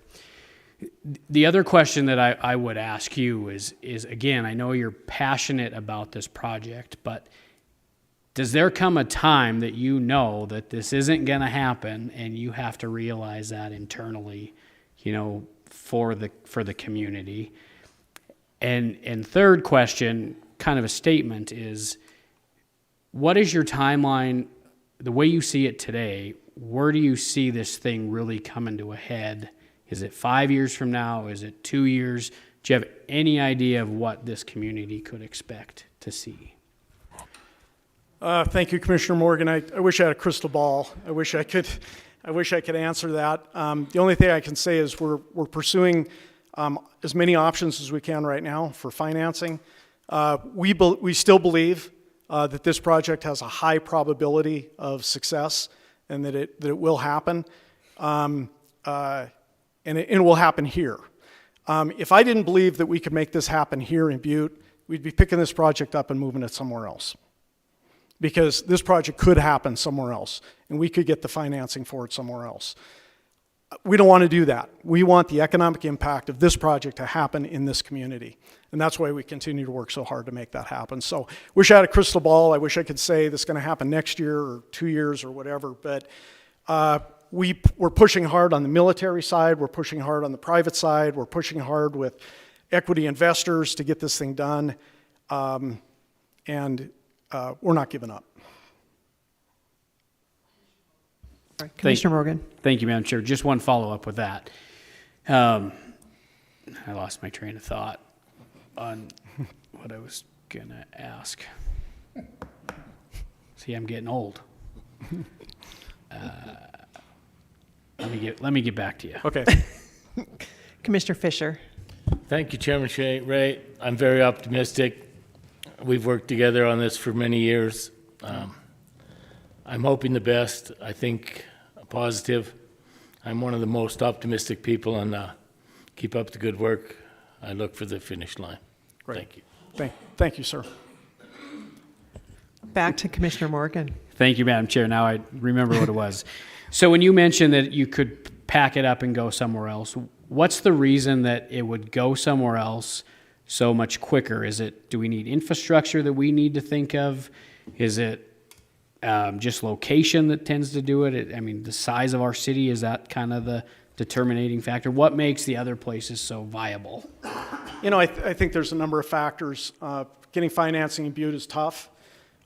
The other question that I would ask you is again, I know you're passionate about this project, but does there come a time that you know that this isn't going to happen and you have to realize that internally, for the community? And third question, kind of a statement, is what is your timeline, the way you see it today? Where do you see this thing really coming to a head? Is it 5 years from now? Is it 2 years? Do you have any idea of what this community could expect to see? Thank you, Commissioner Morgan. I wish I had a crystal ball. I wish I could answer that. The only thing I can say is we're pursuing as many options as we can right now for financing. We still believe that this project has a high probability of success and that it will happen, and it will happen here. If I didn't believe that we could make this happen here in Butte, we'd be picking this project up and moving it somewhere else, because this project could happen somewhere else and we could get the financing for it somewhere else. We don't want to do that. We want the economic impact of this project to happen in this community. And that's why we continue to work so hard to make that happen. So wish I had a crystal ball. I wish I could say this is going to happen next year or 2 years or whatever. But we're pushing hard on the military side. We're pushing hard on the private side. We're pushing hard with equity investors to get this thing done. And we're not giving up. Commissioner Morgan. Thank you, Madam Chair. Just one follow-up with that. I lost my train of thought on what I was going to ask. See, I'm getting old. Let me get back to you. Okay. Commissioner Fisher. Thank you, Chairman Shea. Ray, I'm very optimistic. We've worked together on this for many years. I'm hoping the best. I think positive. I'm one of the most optimistic people, and keep up the good work. I look for the finish line. Great. Thank you. Thank you, sir. Back to Commissioner Morgan. Thank you, Madam Chair. Now I remember what it was. So when you mentioned that you could pack it up and go somewhere else, what's the reason that it would go somewhere else so much quicker? Do we need infrastructure that we need to think of? Is it just location that tends to do it? I mean, the size of our city, is that kind of the determining factor? What makes the other places so viable? You know, I think there's a number of factors. Getting financing in Butte is tough.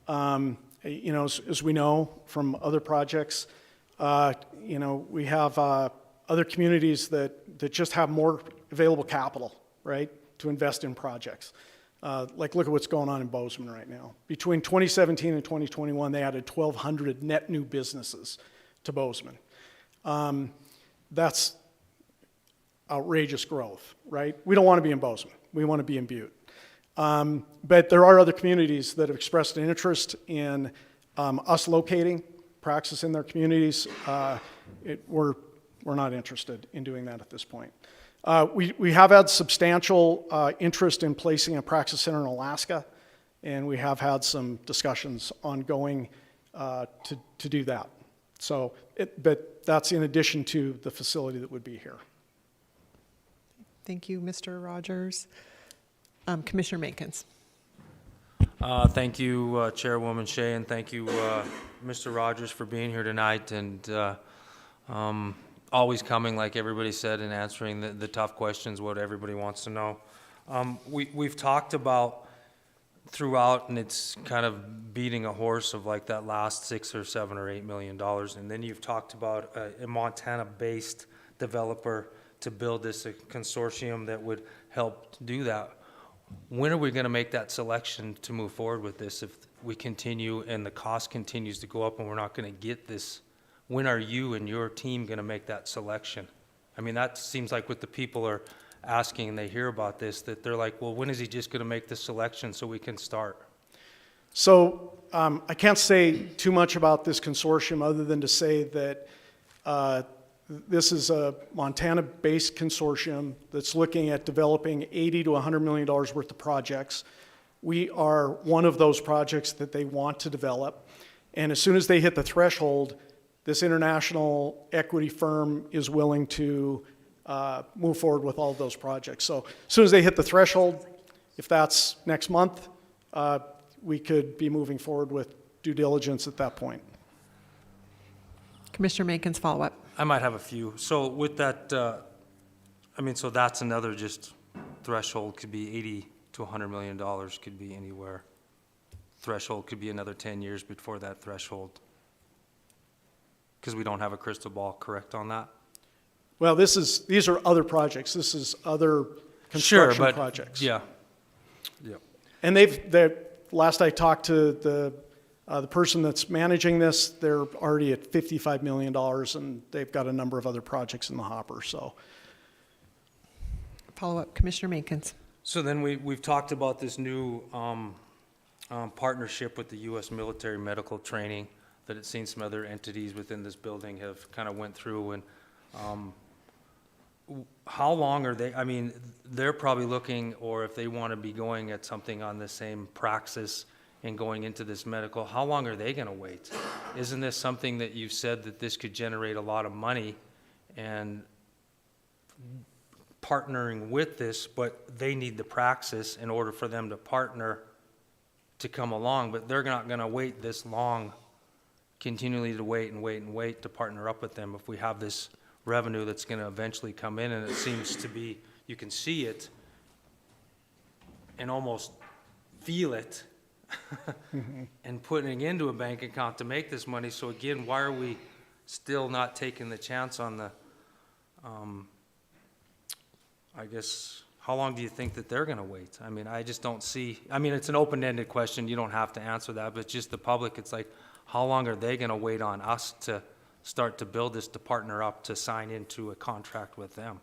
You know, as we know from other projects, you know, we have other communities that just have more available capital, right, to invest in projects. Like look at what's going on in Bozeman right now. Between 2017 and 2021, they added 1,200 net new businesses to Bozeman. That's outrageous growth, right? We don't want to be in Bozeman. We want to be in Butte. But there are other communities that have expressed an interest in us locating praxis in their communities. We're not interested in doing that at this point. We have had substantial interest in placing a praxis center in Alaska, and we have had some discussions ongoing to do that. So, but that's in addition to the facility that would be here. Thank you, Mr. Rogers. Commissioner Mankins. Thank you, Chairwoman Shea, and thank you, Mr. Rogers, for being here tonight and always coming, like everybody said, and answering the tough questions, what everybody wants to know. We've talked about throughout, and it's kind of beating a horse of like that last $6 or $7 or $8 million, and then you've talked about a Montana-based developer to build this consortium that would help do that. When are we going to make that selection to move forward with this if we continue and the cost continues to go up and we're not going to get this? When are you and your team going to make that selection? I mean, that seems like what the people are asking and they hear about this, that they're like, well, when is he just going to make the selection so we can start? So I can't say too much about this consortium other than to say that this is a Montana-based consortium that's looking at developing $80 to $100 million worth of projects. We are one of those projects that they want to develop. And as soon as they hit the threshold, this international equity firm is willing to move forward with all of those projects. So as soon as they hit the threshold, if that's next month, we could be moving forward with due diligence at that point. Commissioner Mankins, follow-up. I might have a few. So with that, I mean, so that's another just threshold, could be 80 to $100 million, could be anywhere. Threshold could be another 10 years before that threshold. Because we don't have a crystal ball, correct on that? Well, these are other projects. This is other construction projects. Yeah. Yeah. And last I talked to the person that's managing this, they're already at $55 million, and they've got a number of other projects in the hopper. So, follow-up, Commissioner Mankins. So then we've talked about this new partnership with the U.S. military medical training that it seems some other entities within this building have kind of went through. And how long are they? I mean, they're probably looking, or if they want to be going at something on the same praxis and going into this medical, how long are they going to wait? Isn't this something that you've said that this could generate a lot of money and partnering with this, but they need the praxis in order for them to partner to come along, but they're not going to wait this long, continually to wait and wait and wait to partner up with them if we have this revenue that's going to eventually come in, and it seems to be, you can see it and almost feel it and putting into a bank account to make this money. So again, why are we still not taking the chance on the, I guess, how long do you think that they're going to wait? I mean, I just don't see, I mean, it's an open-ended question. You don't have to answer that, but just the public, it's like, how long are they going to wait on us to start to build this, to partner up, to sign into a contract with them?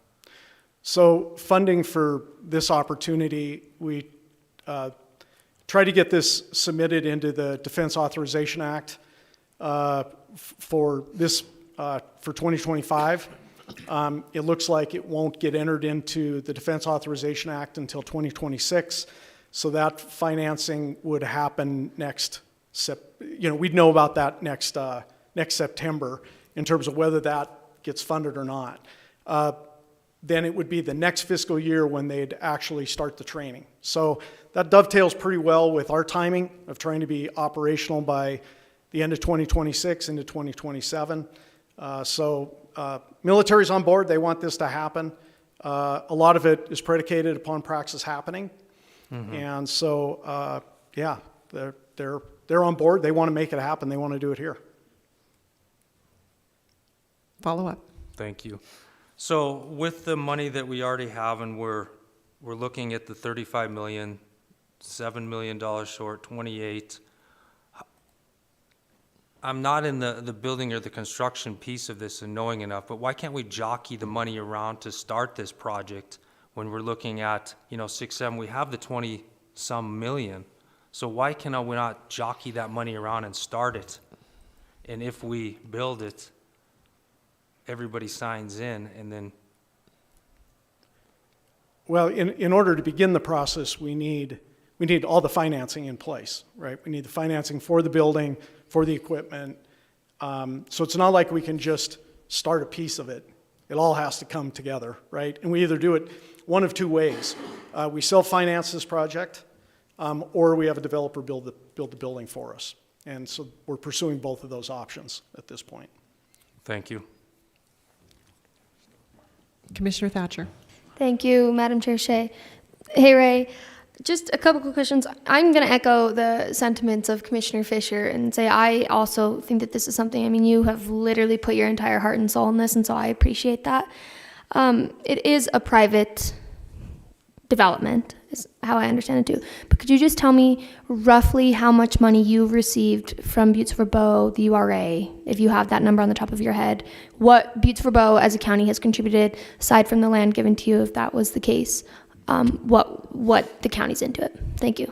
So funding for this opportunity, we try to get this submitted into the Defense Authorization Act for 2025. It looks like it won't get entered into the Defense Authorization Act until 2026. So that financing would happen we'd know about that next September in terms of whether that gets funded or not. Then it would be the next fiscal year when they'd actually start the training. So that dovetails pretty well with our timing of trying to be operational by the end of 2026 into 2027. Military's on board. They want this to happen. A lot of it is predicated upon Praxis happening. And so, yeah, they're on board. They want to make it happen. They want to do it here. Follow up. Thank you. So with the money that we already have, and we're looking at the 35 million, $7 million short, 28. I'm not in the building or the construction piece of this and knowing enough, but why can't we jockey the money around to start this project when we're looking at, 6, 7, we have the 20-some million. So why can we not jockey that money around and start it? And if we build it, everybody signs in, and then... Well, in order to begin the process, we need all the financing in place, right? We need the financing for the building, for the equipment. So it's not like we can just start a piece of it. It all has to come together, right? And we either do it one of two ways. We self-finance this project, or we have a developer build the building for us. And so we're pursuing both of those options at this point. Thank you. Commissioner Thatcher. Thank you, Madam Chair Shea. Hey, Ray. Just a couple quick questions. I'm going to echo the sentiments of Commissioner Fisher and say I also think that this is something, you have literally put your entire heart and soul in this, and so I appreciate that. It is a private development, is how I understand it too. But could you just tell me roughly how much money you've received from Butte-Silver, the URA, if you have that number on the top of your head? What Butte-Silver as a county has contributed, aside from the land given to you, if that was the case? What the county's into it. Thank you.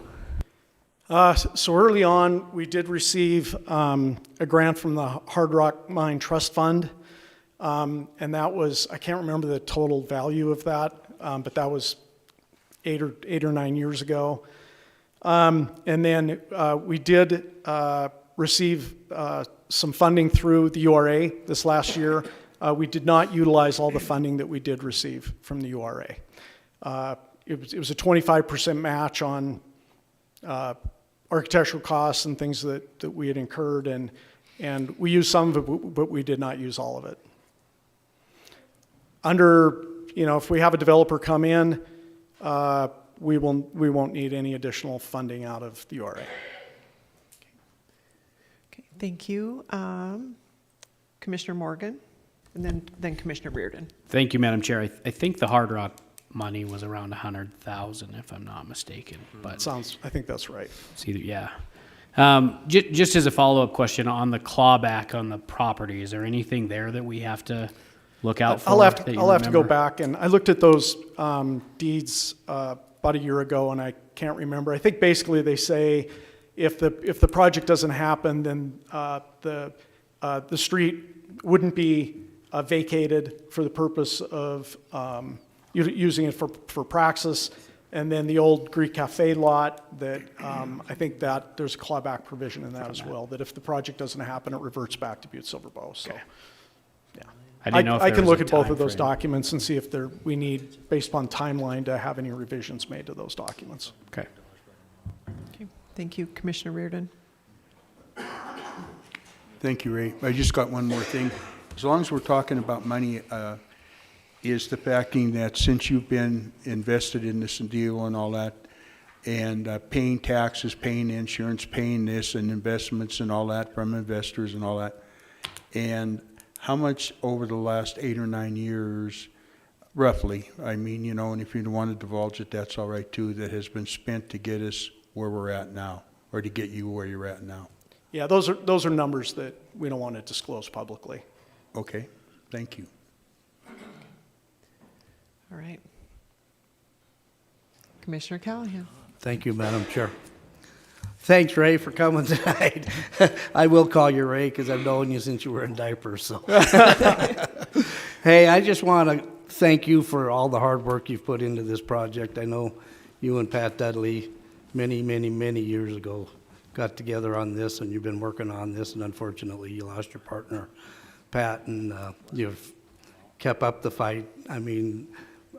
So early on, we did receive a grant from the Hard Rock Mine Trust Fund, and that was, I can't remember the total value of that, but that was 8 or 9 years ago. And then we did receive some funding through the URA this last year. We did not utilize all the funding that we did receive from the URA. It was a 25% match on architectural costs and things that we had incurred, and we used some of it, but we did not use all of it. If we have a developer come in, we won't need any additional funding out of the URA. Okay, thank you. Commissioner Morgan, and then Commissioner Reardon. Thank you, Madam Chair. I think the Hard Rock money was around 100,000, if I'm not mistaken. But I think that's right. It's either, yeah. Just as a follow-up question on the clawback on the property, is there anything there that we have to look out for? I'll have to go back, and I looked at those deeds about a year ago, and I can't remember. I think basically they say if the project doesn't happen, then the street wouldn't be vacated for the purpose of using it for Praxis, and then the old Greek Cafe lot that I think that there's a clawback provision in that as well, that if the project doesn't happen, it reverts back to Butte-Silver. So, yeah. I can look at both of those documents and see if we need, based upon timeline, to have any revisions made to those documents. Okay. Okay, thank you. Commissioner Reardon. Thank you, Ray. I just got one more thing. As long as we're talking about money, is the facting that since you've been invested in this deal and all that, and paying taxes, paying insurance, paying this and investments and all that from investors and all that, and how much over the last 8 or 9 years, roughly, and if you don't want to divulge it, that's all right too, that has been spent to get us where we're at now, or to get you where you're at now? Yeah, those are numbers that we don't want to disclose publicly. Okay, thank you. All right. Commissioner Callahan. Thank you, Madam Chair. Thanks, Ray, for coming tonight. I will call you Ray because I've known you since you were in diapers. So, hey, I just want to thank you for all the hard work you've put into this project. I know you and Pat Dudley many, many, many years ago got together on this, and you've been working on this, and unfortunately you lost your partner, Pat, and you've kept up the fight.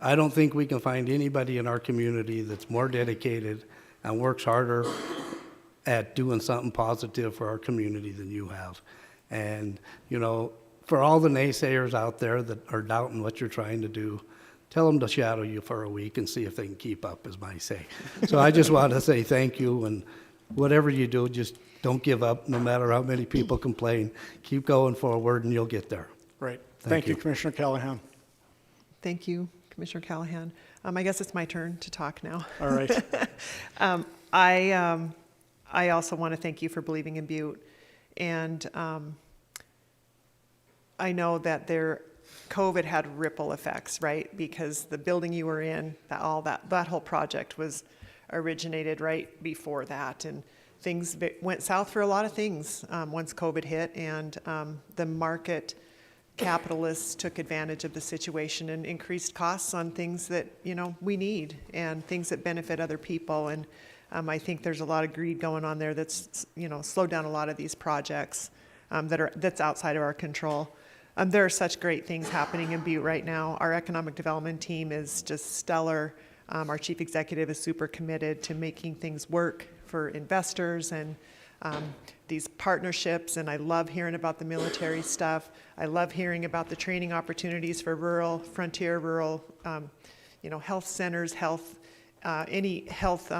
I don't think we can find anybody in our community that's more dedicated and works harder at doing something positive for our community than you have. And, you know, for all the naysayers out there that are doubting what you're trying to do, tell them to shadow you for a week and see if they can keep up, as I say. So I just want to say thank you, and whatever you do, just don't give up, no matter how many people complain. Keep going forward, and you'll get there. Right. Thank you, Commissioner Callahan. Thank you, Commissioner Callahan. I guess it's my turn to talk now. All right. I also want to thank you for believing in Butte. And I know that COVID had ripple effects, right? Because the building you were in, that whole project was originated right before that. And things went south for a lot of things once COVID hit. And the market capitalists took advantage of the situation and increased costs on things that, you know, we need and things that benefit other people. And I think there's a lot of greed going on there that's, you know, slowed down a lot of these projects that's outside of our control. There are such great things happening in Butte right now. Our economic development team is just stellar. Our chief executive is super committed to making things work for investors and these partnerships, and I love hearing about the military stuff. I love hearing about the training opportunities for rural, frontier, rural, you know, health centers, any health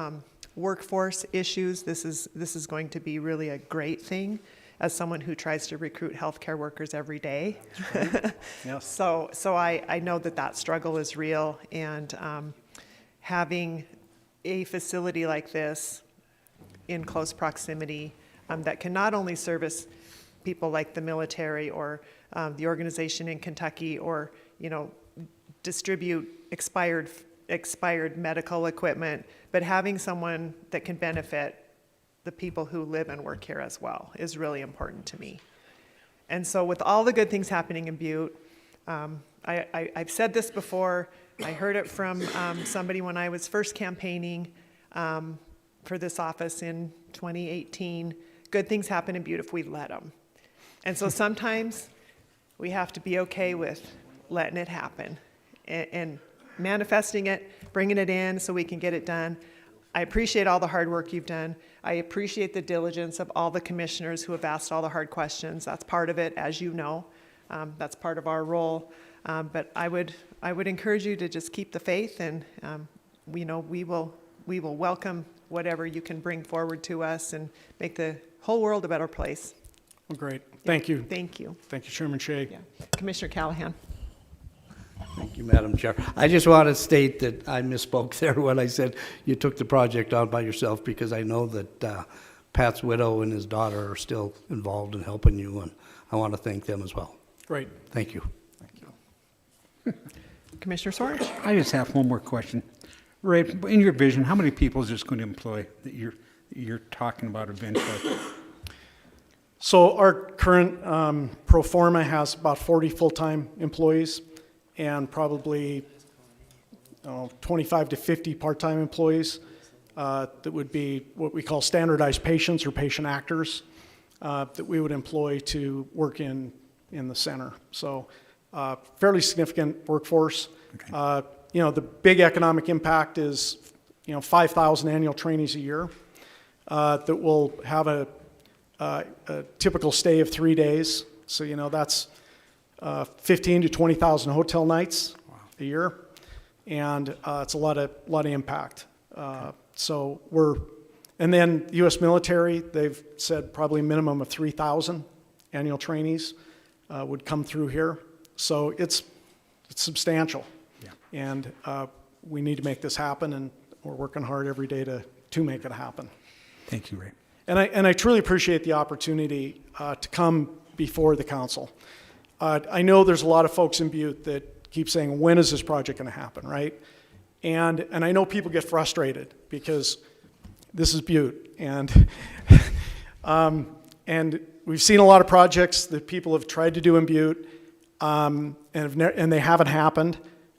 workforce issues. This is going to be really a great thing as someone who tries to recruit healthcare workers every day. Yes. So I know that struggle is real, and having a facility like this in close proximity that can not only service people like the military or the organization in Kentucky, or, you know, distribute expired medical equipment, but having someone that can benefit the people who live and work here as well is really important to me. And so with all the good things happening in Butte, I've said this before, I heard it from somebody when I was first campaigning for this office in 2018, good things happen in Butte if we let them. And so sometimes we have to be okay with letting it happen and manifesting it, bringing it in so we can get it done. I appreciate all the hard work you've done. I appreciate the diligence of all the commissioners who have asked all the hard questions. That's part of it, as you know. That's part of our role. But I would encourage you to just keep the faith, and we will welcome whatever you can bring forward to us and make the whole world a better place. Well, great. Thank you. Thank you. Thank you, Chairman Shea. Yeah. Commissioner Callahan. Thank you, Madam Chair. I just want to state that I misspoke there when I said you took the project on by yourself, because I know that Pat's widow and his daughter are still involved in helping you, and I want to thank them as well. Great. Thank you. Commissioner Sorge. I just have one more question. Ray, in your vision, how many people is this going to employ that you're talking about eventually? So our current pro forma has about 40 full-time employees and probably 25 to 50 part-time employees that would be what we call standardized patients or patient actors that we would employ to work in the center. So fairly significant workforce. Okay. You know, the big economic impact is, 5,000 annual trainees a year that will have a typical stay of 3 days. So, that's 15 to 20,000 hotel nights a year, and it's a lot of impact. And then U.S. military, they've said probably a minimum of 3,000 annual trainees would come through here. So it's substantial. Yeah. And we need to make this happen, and we're working hard every day to make it happen. Thank you, Ray. And I truly appreciate the opportunity to come before the council. I know there's a lot of folks in Butte that keep saying, when is this project going to happen, right? And I know people get frustrated because this is Butte, and and we've seen a lot of projects that people have tried to do in Butte, and they haven't happened.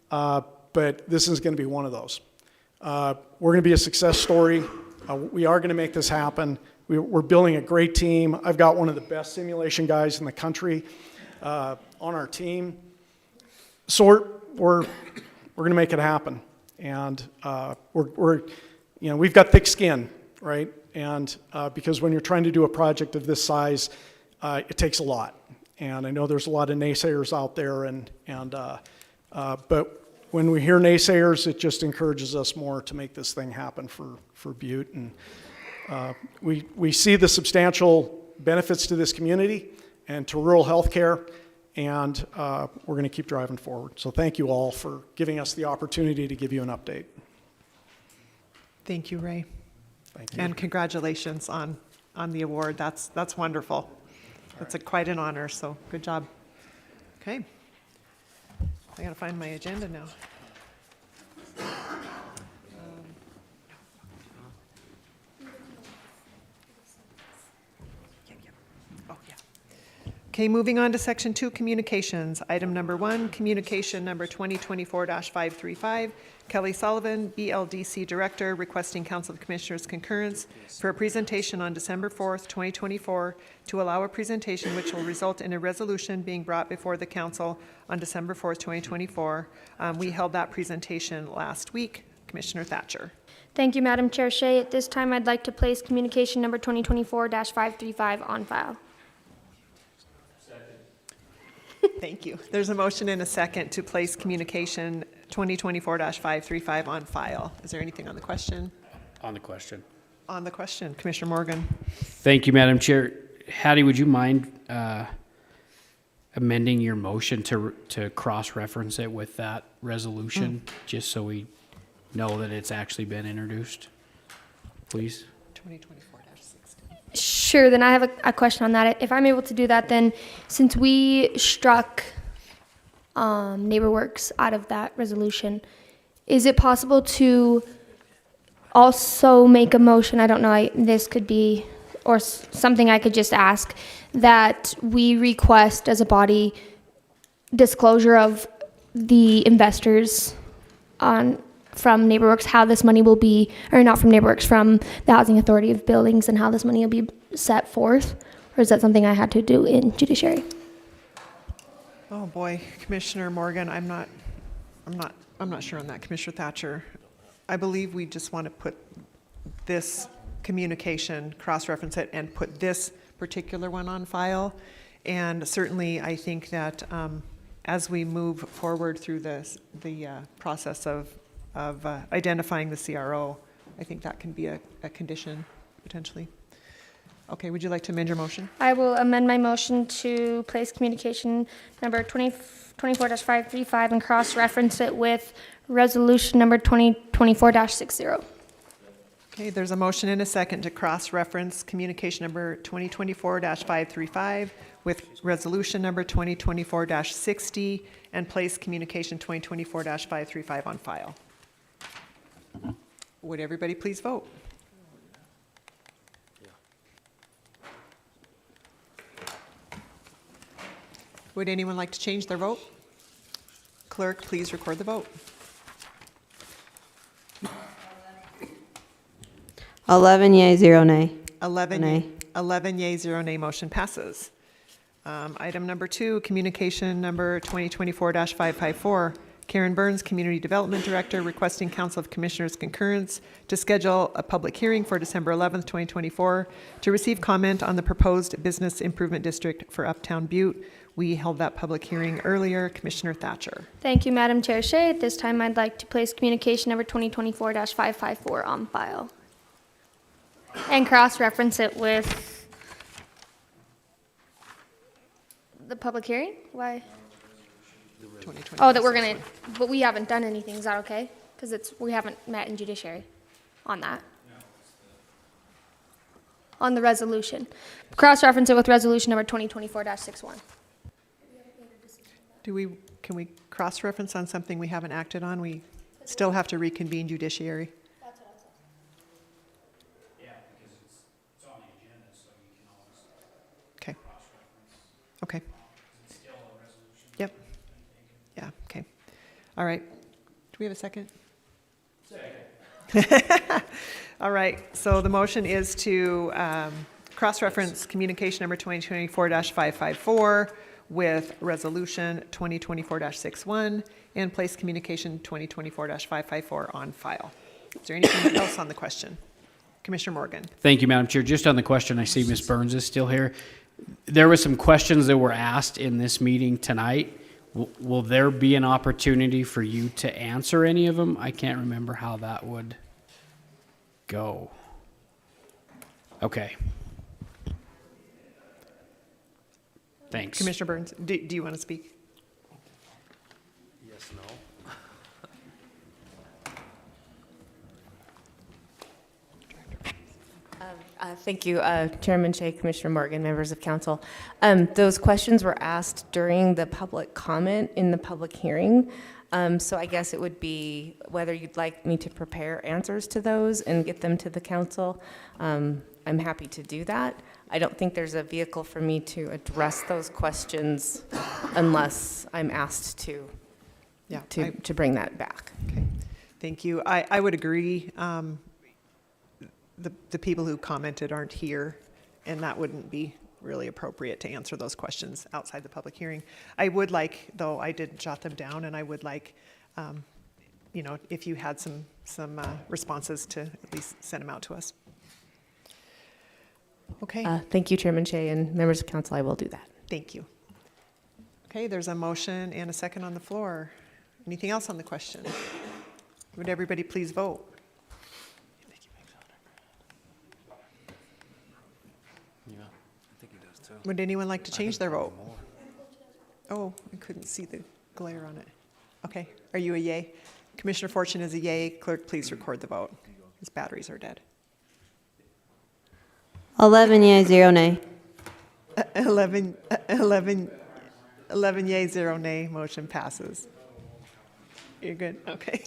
But this is going to be one of those. We're going to be a success story. We are going to make this happen. We're building a great team. I've got one of the best simulation guys in the country on our team. So we're going to make it happen. And we've got thick skin, right? And because when you're trying to do a project of this size, it takes a lot. And I know there's a lot of naysayers out there, but when we hear naysayers, it just encourages us more to make this thing happen for Butte. And we see the substantial benefits to this community and to rural health care, and we're going to keep driving forward. So thank you all for giving us the opportunity to give you an update. Thank you, Ray. Thank you. And congratulations on the award. That's wonderful. That's quite an honor, so good job. Okay. I gotta find my agenda now. Okay, moving on to Section 2, Communications. Item number 1, Communication number 2024-535. Kelly Sullivan, BLDC Director, requesting Council of Commissioners concurrence for a presentation on December 4th, 2024, to allow a presentation which will result in a resolution being brought before the Council on December 4th, 2024. We held that presentation last week. Commissioner Thatcher. Thank you, Madam Chair Shea. At this time, I'd like to place communication number 2024-535 on file. Thank you. There's a motion and a second to place communication 2024-535 on file. Is there anything on the question? On the question. On the question, Commissioner Morgan. Thank you, Madam Chair. Hattie, would you mind amending your motion to cross-reference it with that resolution, just so we know that it's actually been introduced, please? 2024-60. Sure, then I have a question on that. If I'm able to do that, then since we struck NeighborWorks out of that resolution, is it possible to also make a motion, I don't know, this could be, or something I could just ask, that we request as a body disclosure of the investors from NeighborWorks, how this money will be, or not from NeighborWorks, from the Housing Authority of Buildings, and how this money will be set forth? Or is that something I had to do in judiciary? Oh boy, Commissioner Morgan, I'm not sure on that. Commissioner Thatcher, I believe we just want to put this communication, cross-reference it, and put this particular one on file. And certainly, I think that as we move forward through the process of identifying the CRO, I think that can be a condition, potentially. Okay, would you like to amend your motion? I will amend my motion to place communication number 2024-535 and cross-reference it with resolution number 2024-60. Okay, there's a motion and a second to cross-reference communication number 2024-535 with resolution number 2024-60 and place communication 2024-535 on file. Would everybody please vote? Would anyone like to change their vote? Clerk, please record the vote. 11 yea, 0 nay. 11 Nay. 11 yea, 0 nay, motion passes. Item number 2, communication number 2024-554. Karen Burns, Community Development Director, requesting Council of Commissioners concurrence to schedule a public hearing for December 11th, 2024 to receive comment on the proposed Business Improvement District for Uptown Butte. We held that public hearing earlier. Commissioner Thatcher. Thank you, Madam Chair Shea. At this time, I'd like to place communication number 2024-554 on file and cross-reference it with the public hearing? Why? Oh, that we're gonna, but we haven't done anything. Is that okay? Because we haven't met in judiciary on that. On the resolution. Cross-reference it with resolution number 2024-61. Can we cross-reference on something we haven't acted on? We still have to reconvene judiciary. That's what I said. Yeah, because it's on the agenda, so you can always Okay. cross-reference. Okay. It's still a resolution. Yep. Yeah, okay. All right. Do we have a second? Second. All right. So the motion is to cross-reference communication number 2024-554 with resolution 2024-61 and place communication 2024-554 on file. Is there anything else on the question? Commissioner Morgan. Thank you, Madam Chair. Just on the question, I see Ms. Burns is still here. There were some questions that were asked in this meeting tonight. Will there be an opportunity for you to answer any of them? I can't remember how that would go. Okay. Thanks. Commissioner Burns, do you want to speak? Yes, no. Thank you, Chairman Shea, Commissioner Morgan, members of council. Those questions were asked during the public comment in the public hearing. So I guess it would be whether you'd like me to prepare answers to those and get them to the council. I'm happy to do that. I don't think there's a vehicle for me to address those questions unless I'm asked to, to bring that back. Okay, thank you. I would agree. The people who commented aren't here, and that wouldn't be really appropriate to answer those questions outside the public hearing. I would like, though, I did jot them down, and I would like, you know, if you had some responses to at least send them out to us. Okay. Thank you, Chairman Shea, and members of council. I will do that. Thank you. Okay, there's a motion and a second on the floor. Anything else on the question? Would everybody please vote? Would anyone like to change their vote? Oh, I couldn't see the glare on it. Okay, are you a yay? Commissioner Fortune is a yay. Clerk, please record the vote. His batteries are dead. 11 yea, 0 nay. 11 yea, 0 nay. Motion passes. You're good? Okay.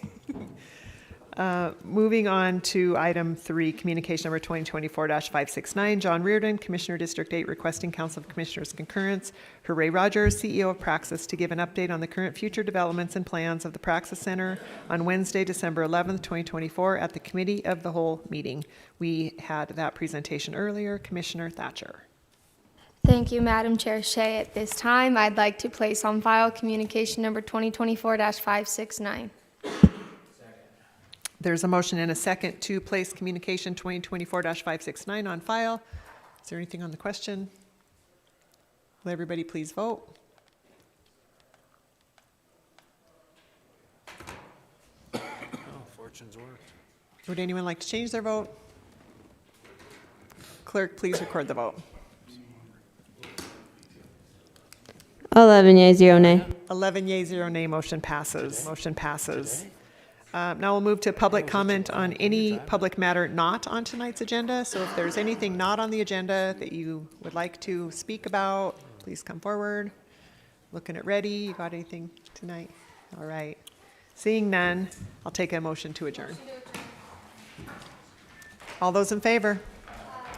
Moving on to item 3, communication number 2024-569. John Reardon, Commissioner District 8, requesting Council of Commissioners concurrence for Ray Rogers, CEO of Praxis, to give an update on the current future developments and plans of the Praxis Center on Wednesday, December 11th, 2024 at the Committee of the Whole meeting. We had that presentation earlier. Commissioner Thatcher. Thank you, Madam Chair Shea. At this time, I'd like to place on file communication number 2024-569. There's a motion and a second to place communication 2024-569 on file. Is there anything on the question? Will everybody please vote? Oh, fortune's worked. Would anyone like to change their vote? Clerk, please record the vote. 11 yea, 0 nay. 11 yea, 0 nay. Motion passes. Motion passes. Now we'll move to public comment on any public matter not on tonight's agenda. So if there's anything not on the agenda that you would like to speak about, please come forward. Looking at ready. You got anything tonight? All right. Seeing none, I'll take a motion to adjourn. All those in favor?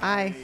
Aye.